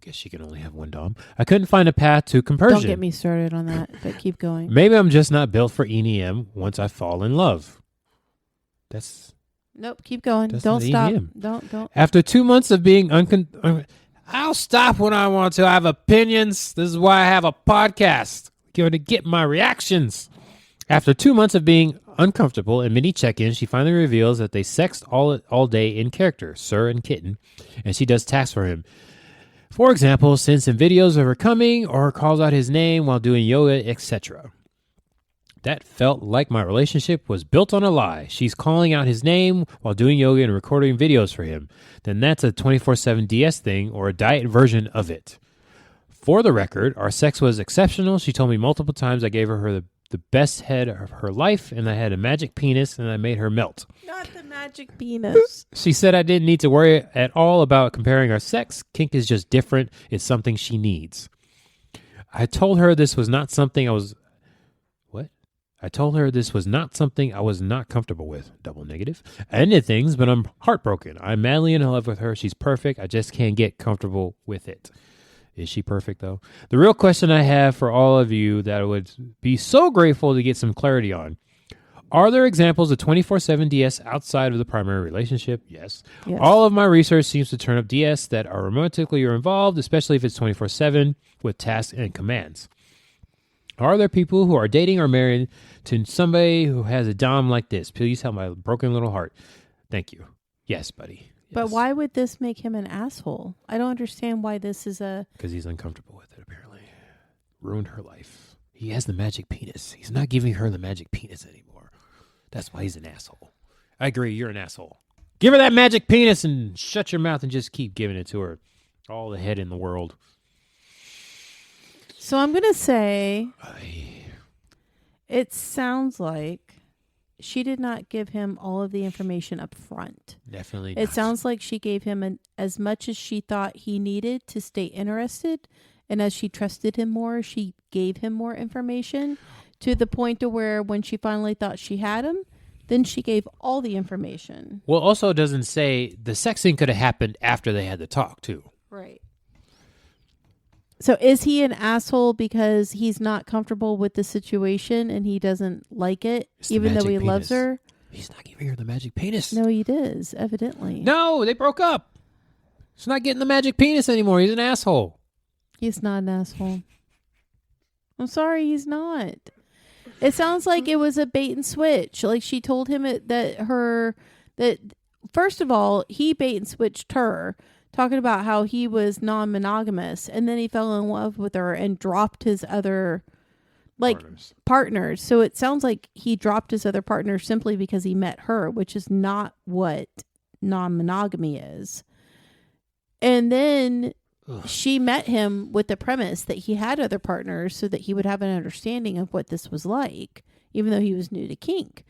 Guess she can only have one dom. I couldn't find a path to conversion. Don't get me started on that, but keep going. Maybe I'm just not built for EDM once I fall in love. Nope, keep going. That's Don't not stop. EDM. Don't. After 2 months of being I'll stop when I want to. I have opinions. This is why I have a podcast. Going to get my reactions. After 2 months of being uncomfortable and mini check-ins, she finally reveals that they sexed all day in character, sir and kitten, and she does tasks for him. For example, sends him videos of her coming or calls out his name while doing yoga, etc. That felt like my relationship was built on a lie. She's calling out his name while doing yoga and recording videos for him. Then that's a 24/7 DS thing or a diet version of it. For the record, our sex was exceptional. She told me multiple times I gave her the best head of her life and I had a magic penis and I made her melt. Not the magic penis. She said I didn't need to worry at all about comparing our sex. Kink is just different. It's something she needs. I told her this was not something I was not comfortable with. Double negative. I ended things, but I'm heartbroken. I'm madly in love with her. She's perfect. I just can't get comfortable with it. Is she perfect, though? The real question I have for all of you that I would be so grateful to get some clarity on. Are there examples of 24/7 DS outside of the primary relationship? Yes. All of my research seems to turn up DS that are romantically involved, especially if it's 24/7 with tasks and commands. Are there people who are dating or married to somebody who has a dom like this? Please help my broken little heart. Thank you. Yes, buddy. But why would this make him an asshole? I don't understand why this is a... Because he's uncomfortable with it, apparently. Ruined her life. He has the magic penis. He's not giving her the magic penis anymore. That's why he's an asshole. I agree, you're an asshole. Give her that magic penis and shut your mouth and just keep giving it to her. All the head in the world. So I'm going to say... It sounds like she did not give him all of the information up front. Definitely not. It sounds like she gave him as much as she thought he needed to stay interested. And as she trusted him more, she gave him more information to the point to where when she finally thought she had him, Then she gave all the information. Well, also doesn't say the sexing could have happened after they had the talk, too. Right. So is he an asshole because he's not comfortable with the situation and he doesn't like it, even though he loves her? He's not giving her the magic penis. No, he does, evidently. No, they broke up. He's not getting the magic penis anymore. He's an asshole. He's not an asshole. I'm sorry, he's not. It sounds like it was a bait and switch. Like she told him that first of all, he bait and switched her, talking about how he was non-monogamous, and then he fell in love with her and dropped his other partners. So it sounds like he dropped his other partners simply because he met her, which is not what non-monogamy is. And then she met him with the premise that he had other partners so that he would have an understanding of what this was like, even though he was new to kink.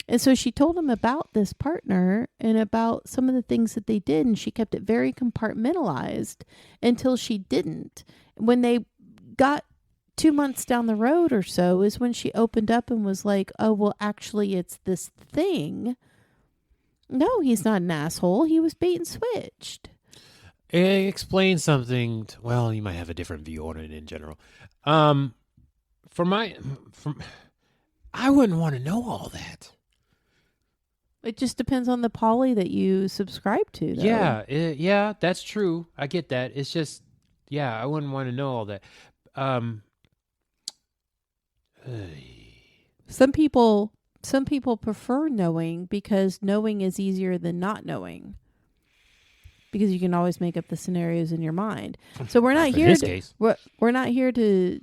And so she told him about this partner and about some of the things that they did, and she kept it very compartmentalized until she didn't. When they got 2 months down the road or so is when she opened up and was like, oh, well, actually, it's this thing. No, he's not an asshole. He was bait and switched. Explain something. Well, you might have a different view on it in general. I wouldn't want to know all that. It just depends on the poly that you subscribe to, though. Yeah, that's true. I get that. It's just, I wouldn't want to know all that. Some people prefer knowing because knowing is easier than not knowing. Because you can always make up the scenarios in your mind. So we're not here to we're not here to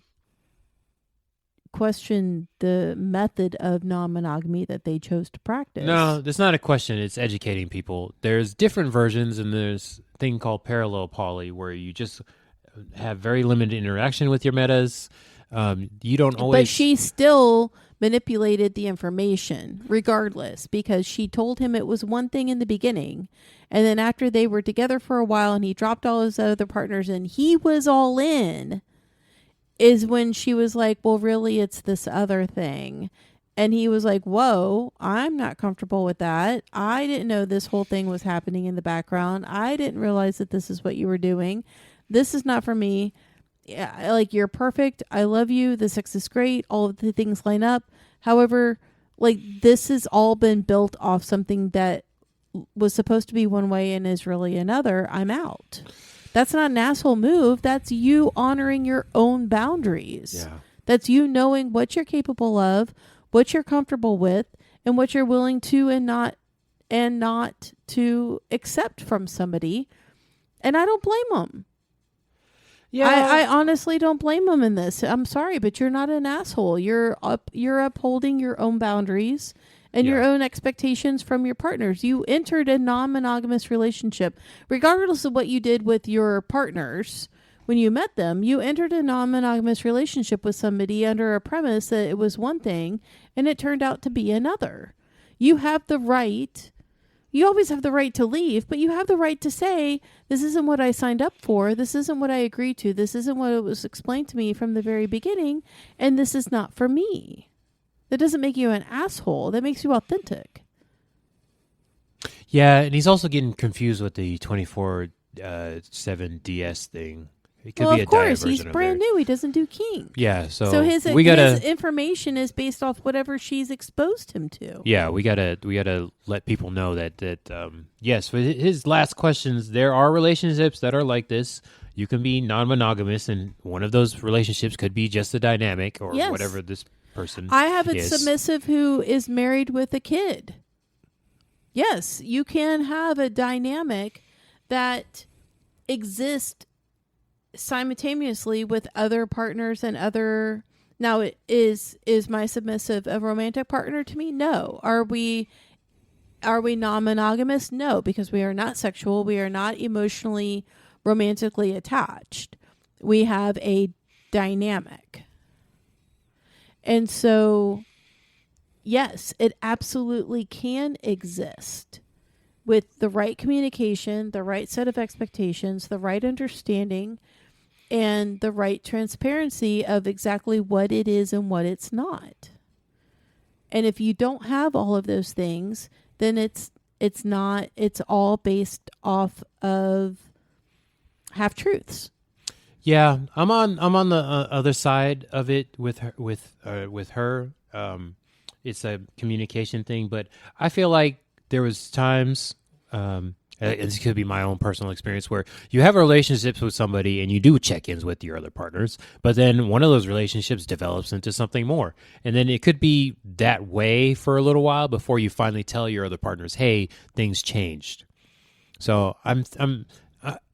question the method of non-monogamy that they chose to practice. No, that's not a question. It's educating people. There's different versions, and there's a thing called parallel poly where you just have very limited interaction with your metas. You don't always... But she still manipulated the information regardless, because she told him it was one thing in the beginning, and then after they were together for a while and he dropped all his other partners and he was all in, is when she was like, well, really, it's this other thing. And he was like, whoa, I'm not comfortable with that. I didn't know this whole thing was happening in the background. I didn't realize that this is what you were doing. This is not for me. Yeah, like, you're perfect. I love you. The sex is great. All of the things line up. However, like, this has all been built off something that was supposed to be one way and is really another. I'm out. That's not an asshole move. That's you honoring your own boundaries. Yeah. That's you knowing what you're capable of, what you're comfortable with, and what you're willing to and not to accept from somebody. And I don't blame them. Yeah, I honestly don't blame them in this. I'm sorry, but you're not an asshole. You're upholding your own boundaries and your own expectations from your partners. You entered a non-monogamous relationship. Regardless of what you did with your partners when you met them, you entered a non-monogamous relationship with somebody under a premise that it was one thing and it turned out to be another. You have the right... You always have the right to leave, but you have the right to say, this isn't what I signed up for. This isn't what I agreed to. This isn't what it was explained to me from the very beginning. And this is not for me. That doesn't make you an asshole. That makes you authentic. Yeah, and he's also getting confused with the 24/7 DS thing. It could be a diet version. He's brand new. He doesn't do kink. Yeah, so his information is based off whatever she's exposed him to. Yeah, we gotta let people know that yes, for his last questions, there are relationships that are like this. You can be non-monogamous, and one of those relationships could be just a dynamic or whatever this person. I have a submissive who is married with a kid. Yes, you can have a dynamic that exists simultaneously with other partners and other... Now, is my submissive a romantic partner to me? No. Are we non-monogamous? No, because we are not sexual. We are not emotionally, romantically attached. We have a dynamic. And so, yes, it absolutely can exist with the right communication, the right set of expectations, the right understanding, and the right transparency of exactly what it is and what it's not. And if you don't have all of those things, then it's all based off of half truths. Yeah, I'm on the other side of it with her. It's a communication thing, but I feel like there was times, this could be my own personal experience, where you have relationships with somebody and you do check-ins with your other partners, but then one of those relationships develops into something more, and then it could be that way for a little while before you finally tell your other partners, "Hey, things changed." So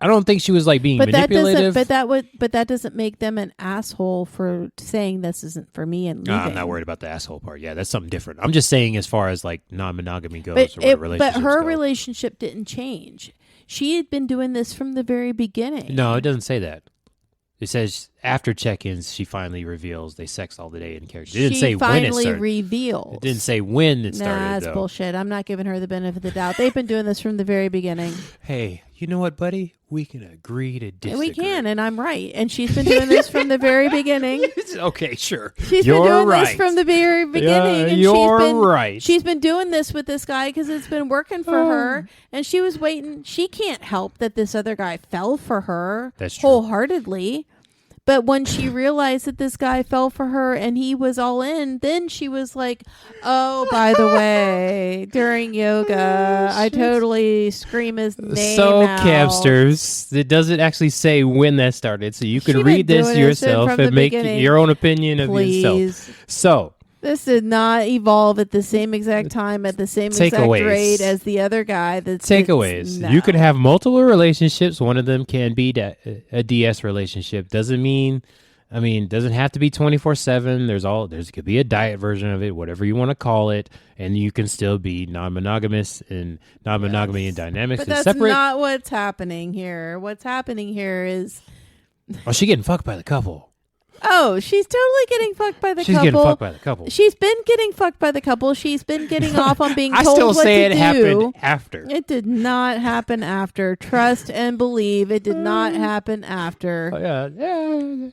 I don't think she was like being manipulative. But that doesn't make them an asshole for saying this isn't for me and leaving. I'm not worried about the asshole part. Yeah, that's something different. I'm just saying as far as like non-monogamy goes, but her relationship didn't change. She had been doing this from the very beginning. No, it doesn't say that. It says after check-ins, she finally reveals they sex all the day in character. It didn't say when it started. Revealed. It didn't say when it started. Nah, that's bullshit. I'm not giving her the benefit of the doubt. They've been doing this from the very beginning. Hey, you know what, buddy? We can agree to disagree. We can, and I'm right. And she's been doing this from the very beginning. Okay, sure. She's been doing this from the very beginning. And right. She's been doing this with this guy because it's been working for her. And she was waiting. She can't help that this other guy fell for her. That's true. Wholeheartedly. But when she realized that this guy fell for her and he was all in, then she was like, "Oh, by the way, during yoga, I totally scream his name So, out." Campsters, it doesn't actually say when that started, so you can read this yourself and make your own opinion of yourself. So, this did not evolve at the same exact time, at the same exact rate as the other guy. Takeaways. No. You could have multiple relationships. One of them can be a DS relationship. Doesn't have to be 24/7. There could be a diet version of it, whatever you want to call it, and you can still be non-monogamous, and non-monogamy and dynamics but is that's separate. not what's happening here. What's happening here is... Oh, she's getting fucked by the couple. Oh, she's totally getting fucked by the couple. She's getting fucked by the couple. She's been getting fucked by the couple. She's been getting off on being told I still what say to it do. happened after. It did not happen after. Trust and believe it did not happen after.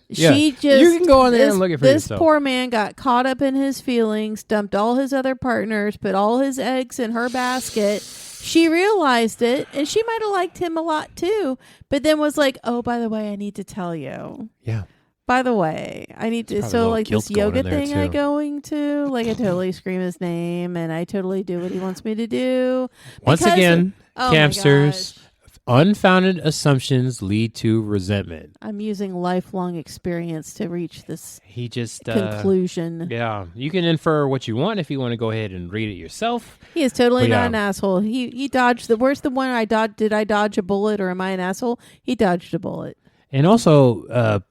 She just... You can go on there and look at it for yourself. This poor man got caught up in his feelings, dumped all his other partners, put all his eggs in her basket. She realized it, and she might have liked him a lot too, but then was like, "Oh, by the way, I need to tell you." Yeah. By the way, I need to, so like this yoga thing I going to, like I totally scream his name and I totally do what he wants me to do. Once again, Campsters, unfounded assumptions lead to resentment. I'm using lifelong experience to reach this conclusion. Yeah, you can infer what you want if you want to go ahead and read it yourself. He is totally not an asshole. He dodged where's the one I dodged? Did I dodge a bullet or am I an asshole? He dodged a bullet. And also,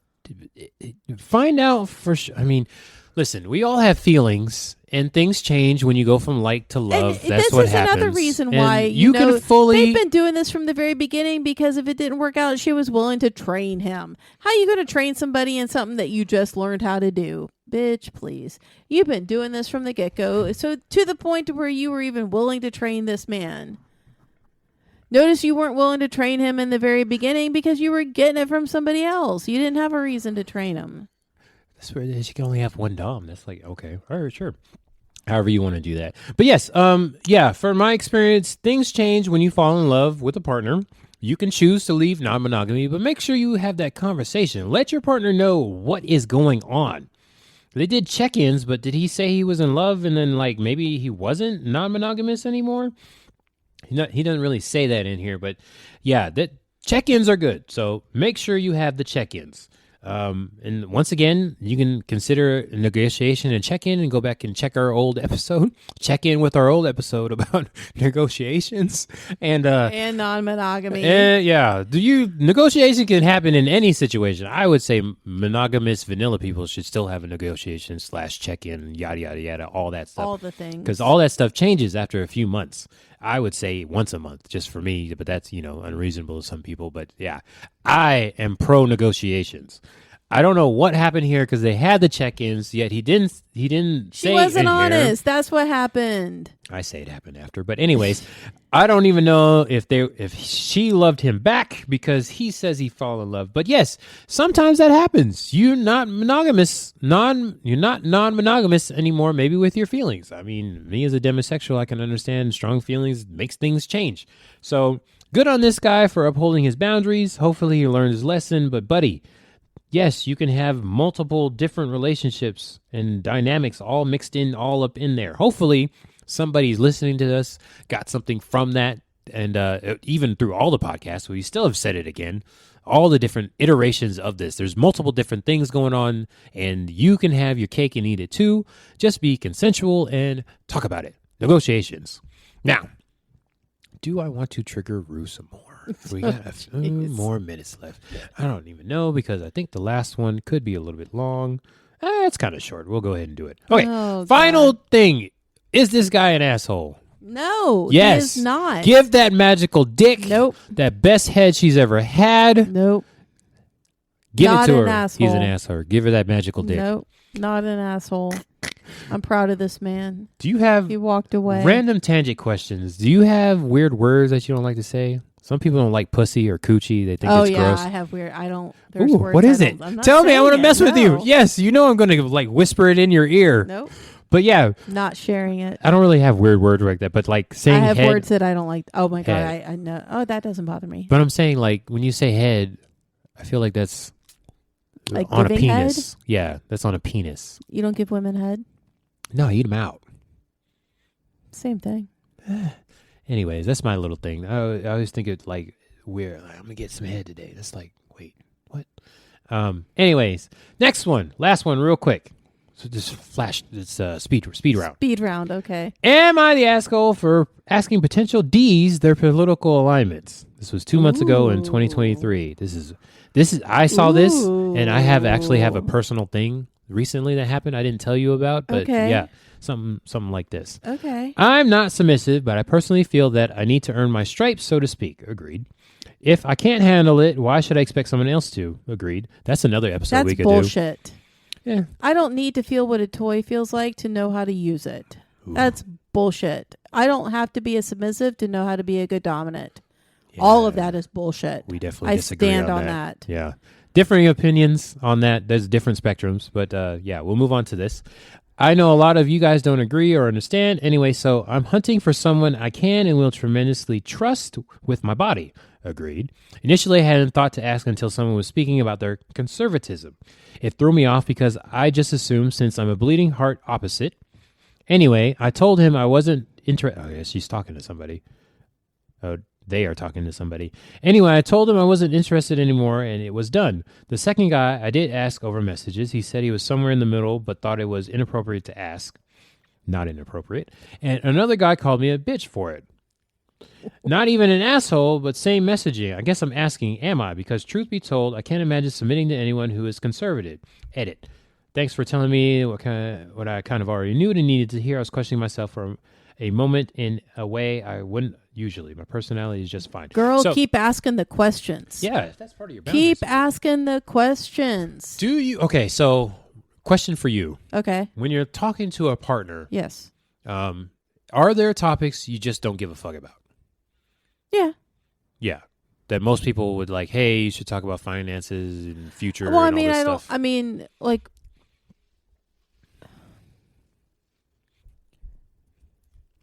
find out for sure. I mean, listen, we all have feelings, and things change when you go from like to love. That's what happens. This is another reason why they've been doing this from the very beginning, because if it didn't work out, she was willing to train him. How are you going to train somebody in something that you just learned how to do? Bitch, please. You've been doing this from the get-go, so to the point where you were even willing to train this man. Notice you weren't willing to train him in the very beginning because you were getting it from somebody else. You didn't have a reason to train him. That's where she can only have one dom. That's like, okay, all right, sure. However you want to do that. But yes, for my experience, things change when you fall in love with a partner. You can choose to leave non-monogamy, but make sure you have that conversation. Let your partner know what is going on. They did check-ins, but did he say he was in love and then like maybe he wasn't non-monogamous anymore? He doesn't really say that in here, but yeah, that check-ins are good. So make sure you have the check-ins. And once again, you can consider a negotiation and check-in and go back and check our old episode. Check in with our old episode about negotiations and non-monogamy. Negotiation can happen in any situation. I would say monogamous vanilla people should still have a negotiation / check-in, yada, yada, yada, all that stuff. All the things. Because all that stuff changes after a few months. I would say once a month, just for me, but that's, unreasonable to some people. But yeah, I am pro negotiations. I don't know what happened here because they had the check-ins, yet he didn't say She wasn't in here. honest. That's what happened. I say it happened after, but anyways, I don't even know if she loved him back because he says he fall in love. But yes, sometimes that happens. You're not monogamous, you're not non-monogamous anymore. Maybe with your feelings. I mean, me as a demisexual, I can understand strong feelings makes things change. So good on this guy for upholding his boundaries. Hopefully he learned his lesson. But buddy, yes, you can have multiple different relationships and dynamics all mixed in, all up in there. Hopefully somebody's listening to us, got something from that. And even through all the podcasts, we still have said it again, all the different iterations of this. There's multiple different things going on, and you can have your cake and eat it too. Just be consensual and talk about it. Negotiations. Now, do I want to trigger Rue some more? We got a few more minutes left. I don't even know because I think the last one could be a little bit long. It's kind of short. We'll go ahead and do it. Okay, final thing. Is this guy an asshole? No, yes. he is not. Give that magical dick. Nope. That best head she's ever had. Nope. Give not it to an her. Asshole. He's an asshole. Give her that magical dick. Nope. Not an asshole. I'm proud of this man. Do you have He walked away. random tangent questions? Do you have weird words that you don't like to say? Some people don't like pussy or coochie. They think it's gross. I have weird. I don't. There's Ooh, words what is I it? don't- I'm not Tell me. I saying want to it. mess with you. No. Yes, you know I'm going to like whisper it in your ear. Nope. But yeah, Not sharing it. I don't really have weird words like that. But like saying I have head. words that I don't like. Oh my god, Head. I know. Oh, that doesn't bother me. But I'm saying like when you say head, I feel like that's Like on a giving head? penis. Yeah, that's on a penis. You don't give women head. No, eat them out. Same thing. Anyways, that's my little thing. I always think it like weird. Like, I'm gonna get some head today. That's like, wait, what? Anyways, next one, last one, real quick. So just flash. It's speed round. Speed round. Okay. Am I the asshole for asking potential Ds their political alignments? This was 2 months ago in 2023. This is. I saw this, and I actually have a personal thing recently that happened. I didn't tell you about, but Okay. yeah, something like this. Okay. I'm not submissive, but I personally feel that I need to earn my stripes, so to speak. Agreed. If I can't handle it, why should I expect someone else to? Agreed. That's another episode That's we could bullshit. do. Yeah. I don't need to feel what a toy feels like to know how to use it. Ooh. That's bullshit. I don't have to be a submissive to know how to be a good dominant. All of Yeah. that is bullshit. We definitely I disagree stand on on that. that. Yeah. Differing opinions on that. There's different spectrums, but yeah, we'll move on to this. I know a lot of you guys don't agree or understand. Anyway, so I'm hunting for someone I can and will tremendously trust with my body. Agreed. Initially, I hadn't thought to ask until someone was speaking about their conservatism. It threw me off because I just assumed since I'm a bleeding heart opposite. Anyway, I told him I wasn't interested. Oh, yeah, she's talking to somebody. Oh, they are talking to somebody. Anyway, I told him I wasn't interested anymore, and it was done. The second guy, I did ask over messages. He said he was somewhere in the middle, but thought it was inappropriate to ask. Not inappropriate. And another guy called me a bitch for it. Not even an asshole, but same messaging. I guess I'm asking, am I? Because truth be told, I can't imagine submitting to anyone who is conservative. Edit. Thanks for telling me what I kind of already knew and needed to hear. I was questioning myself for a moment in a way I wouldn't usually. My personality is just fine. Girl, So, keep asking the questions. yeah, that's part of your boundaries. Keep asking the questions. Do you? Okay, so question for you. Okay. When you're talking to a partner, Yes. are there topics you just don't give a fuck about? Yeah. Yeah. That most people would like, hey, you should talk about finances and future Well, I and mean, all this I don't. stuff. I mean, like.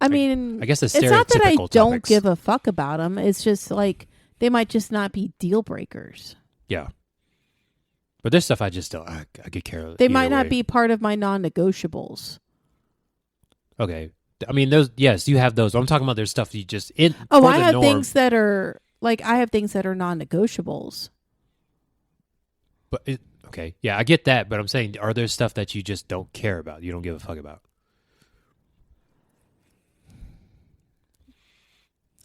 I mean, I guess the it's not that I stereotypical don't topics. give a fuck about them. It's just like they might just not be deal breakers. Yeah. But there's stuff I just don't. I could care. They either might not way. be part of my non-negotiables. Okay. I mean, those. Yes, you have those. I'm talking about there's stuff you just. Oh, for I the have norm. things that are like I have things that are non-negotiables. But okay, yeah, I get that. But I'm saying, are there stuff that you just don't care about? You don't give a fuck about?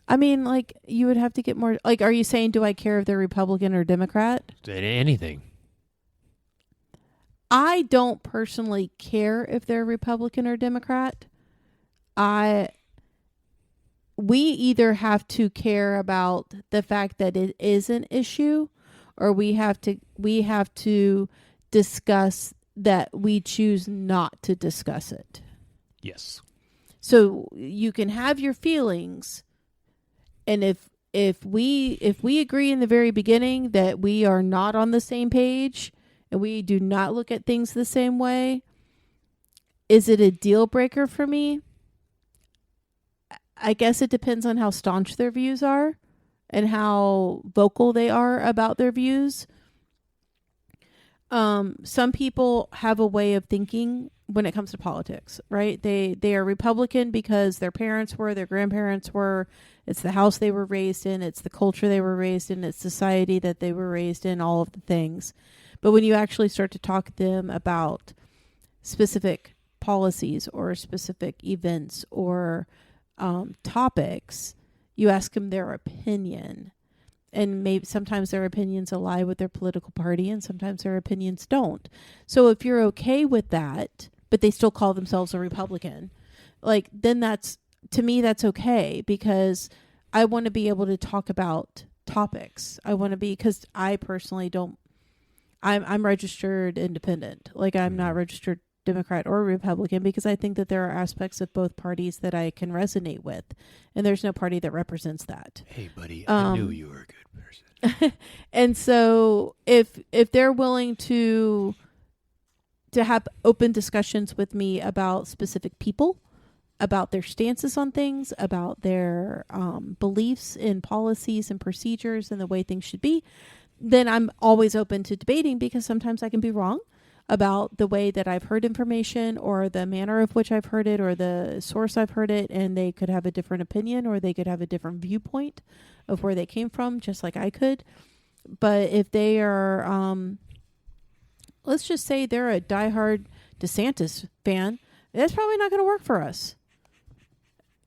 I mean, like you would have to get more. Like, are you saying do I care if they're Republican or Democrat? Anything. I don't personally care if they're Republican or Democrat. We either have to care about the fact that it is an issue, or we have to discuss that we choose not to discuss it. Yes. So you can have your feelings, and if we agree in the very beginning that we are not on the same page and we do not look at things the same way, is it a deal breaker for me? I guess it depends on how staunch their views are and how vocal they are about their views. Some people have a way of thinking when it comes to politics, right? They are Republican because their parents were, their grandparents were, it's the house they were raised in, it's the culture they were raised in, it's society that they were raised in, all of the things. But when you actually start to talk to them about specific policies or specific events or topics, you ask them their opinion. And maybe sometimes their opinions ally with their political party and sometimes their opinions don't. So if you're okay with that, but they still call themselves a Republican, like, then that's, to me, that's okay, because I want to be able to talk about topics. I want to be, because I personally don't, I'm registered independent. Like, I'm not registered Democrat or Republican, because I think that there are aspects of both parties that I can resonate with, and there's no party that represents that. Hey, buddy, I knew you were a good person. And so if they're willing to have open discussions with me about specific people, about their stances on things, about their beliefs in policies and procedures and the way things should be, then I'm always open to debating, because sometimes I can be wrong about the way that I've heard information or the manner of which I've heard it or the source I've heard it, and they could have a different opinion or they could have a different viewpoint of where they came from, just like I could. But if they are, let's just say they're a diehard DeSantis fan, that's probably not going to work for us.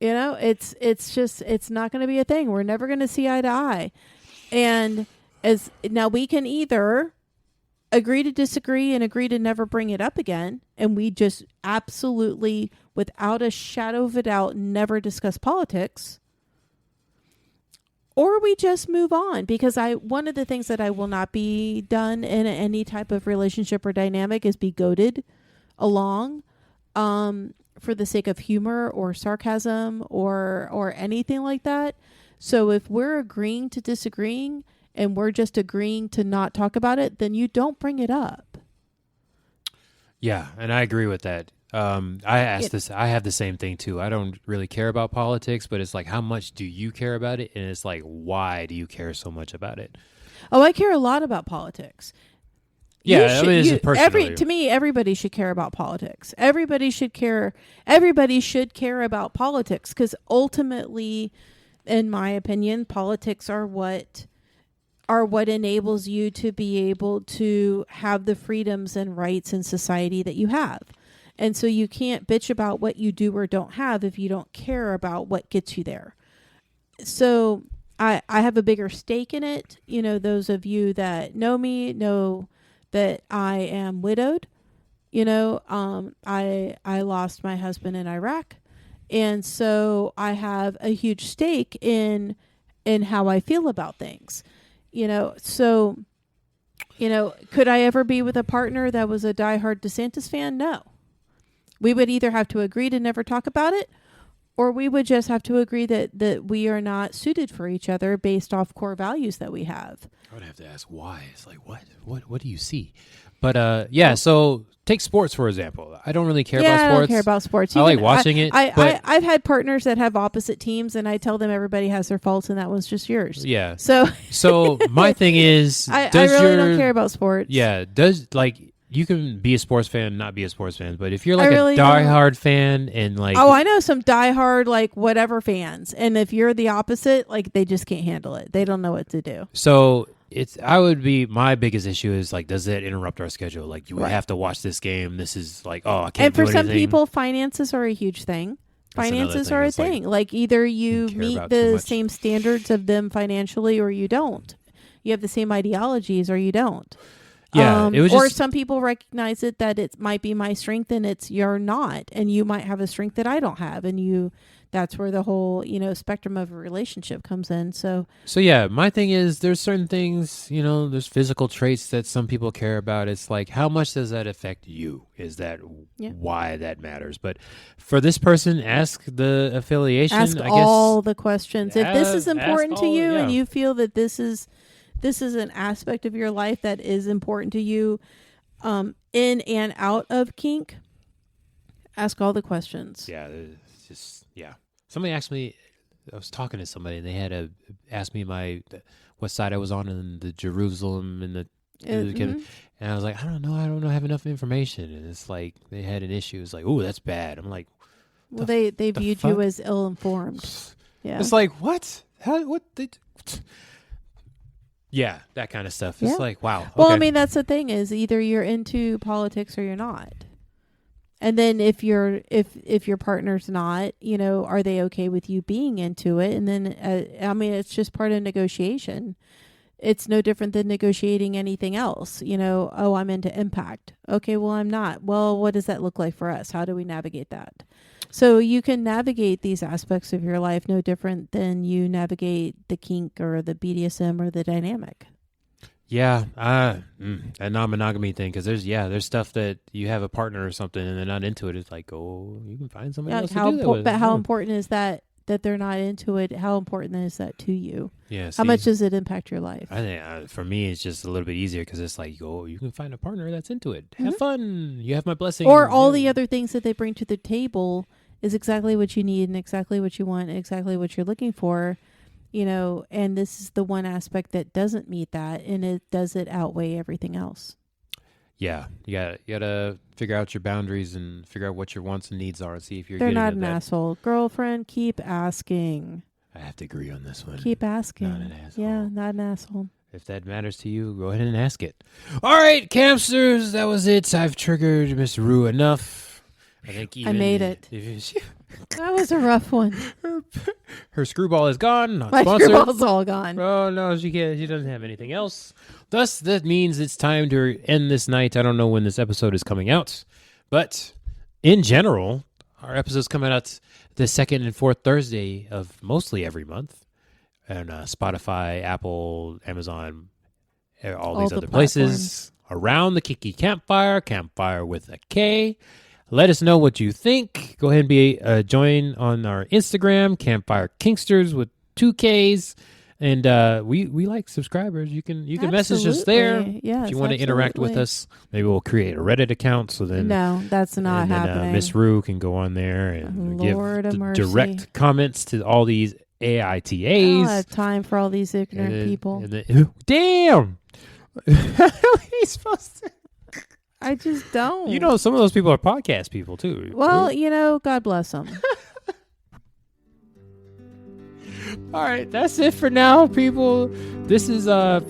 You know, it's not going to be a thing. We're never going to see eye to eye. And as now, we can either agree to disagree and agree to never bring it up again, and we just absolutely, without a shadow of a doubt, never discuss politics, or we just move on. Because one of the things that I will not be done in any type of relationship or dynamic is be goaded along for the sake of humor or sarcasm or anything like that. So if we're agreeing to disagreeing and we're just agreeing to not talk about it, then you don't bring it up. Yeah, and I agree with that. I have the same thing too. I don't really care about politics, but it's like, how much do you care about it? And it's like, why do you care so much about it? Oh, I care a lot about politics. Yeah, it's personal. To me, everybody should care about politics. Everybody should care about politics, because ultimately, in my opinion, politics are what enables you to be able to have the freedoms and rights in society that you have. And so you can't bitch about what you do or don't have if you don't care about what gets you there. So I have a bigger stake in it. You know, those of you that know me know that I am widowed. You know, I lost my husband in Iraq. And so I have a huge stake in how I feel about things. You know, so, you know, could I ever be with a partner that was a diehard DeSantis fan? No. We would either have to agree to never talk about it, or we would just have to agree that we are not suited for each other based off core values that we have. I would have to ask why. It's like, what do you see? But so take sports, for example. I don't really care about sports. I don't care about sports. I like watching it. I've had partners that have opposite teams, and I tell them everybody has their faults, and that one's just yours. Yeah. So my thing is, I really don't care about sports. Yeah. You can be a sports fan, not be a sports fan, but if you're like a diehard fan and like... Oh, I know some diehard, like, whatever fans. And if you're the opposite, like, they just can't handle it. They don't know what to do. So my biggest issue is like, does it interrupt our schedule? Like, we have to watch this game. This is like, I can't do anything. And for some people, finances are a huge thing. Finances are a thing. Like, either you meet the same standards of them financially or you don't. You have the same ideologies or you don't. Yeah, or some people recognize it that it might be my strength and you're not, and you might have a strength that I don't have, and that's where the whole, spectrum of a relationship comes in. So yeah, my thing is there's certain things, there's physical traits that some people care about. It's like, how much does that affect you? Is that why that matters? But for this person, ask the affiliation. Ask I guess, all the questions. If this is ask important to all- you yeah. and you feel that this is an aspect of your life that is important to you, in and out of kink, ask all the questions. Yeah, it's just, Somebody asked me, I was talking to somebody, and they had to ask me what side I was on in the Jerusalem and and I was like, I don't know, I have enough information. And it's like, they had an issue. It's like, oh, that's bad. I'm like, well, they viewed you as ill-informed. Yeah. It's like, what? Yeah, that kind of stuff. It's like, wow. Well, okay. I mean, that's the thing is either you're into politics or you're not. And then if your partner's not, are they okay with you being into it? And then, it's just part of negotiation. It's no different than negotiating anything else. Oh, I'm into impact. Okay, well, I'm not. Well, what does that look like for us? How do we navigate that? So you can navigate these aspects of your life no different than you navigate the kink or the BDSM or the dynamic. Yeah, that non-monogamy thing, because there's stuff that you have a partner or something and they're not into it. It's like, oh, you can find somebody else to do that with. But how important is that they're not into it? How important is that to you? Yeah. How much does it impact your life? I think for me, it's just a little bit easier because it's like, oh, you can find a partner that's into it. Have fun. You have my blessing. Or all the other things that they bring to the table is exactly what you need and exactly what you want and exactly what you're looking for. And this is the one aspect that doesn't meet that, and does it outweigh everything else? Yeah, you gotta figure out your boundaries and figure out what your wants and needs are, and see if you're. They're getting not at an that. asshole, girlfriend. Keep asking. I have to agree on this one. Keep asking. Not an asshole. Yeah, not an asshole. If that matters to you, go ahead and ask it. All right, campsters, that was it. I've triggered Miss Rue enough. I think I made it. That was a rough one. Her screwball is gone. Not My sponsored. screwball's all gone. Oh no, she can't. She doesn't have anything else. Thus, that means it's time to end this night. I don't know when this episode is coming out, but in general, our episodes come out the second and fourth Thursday of mostly every month, and Spotify, Apple, Amazon, all these the other places. Around the Kinky Campfire, campfire with a K. Let us know what you think. Go ahead and be join on our Instagram, Campfire Kinksters with 2 Ks. And we like subscribers. You can message us there. Yes, if you want to interact with us. Maybe we'll create a Reddit account. So then no, that's not happening. Miss Rue can go on there and Lord of give mercy. direct comments to all these AITAs. I don't have time for all these ignorant people. Damn. How are you supposed to? I just don't. Some of those people are podcast people too. Well, God bless them. All right, that's it for now, people. This is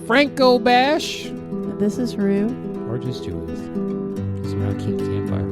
Franco Bash. This is Rue. Or just Julius. It's around Kinky Campfire.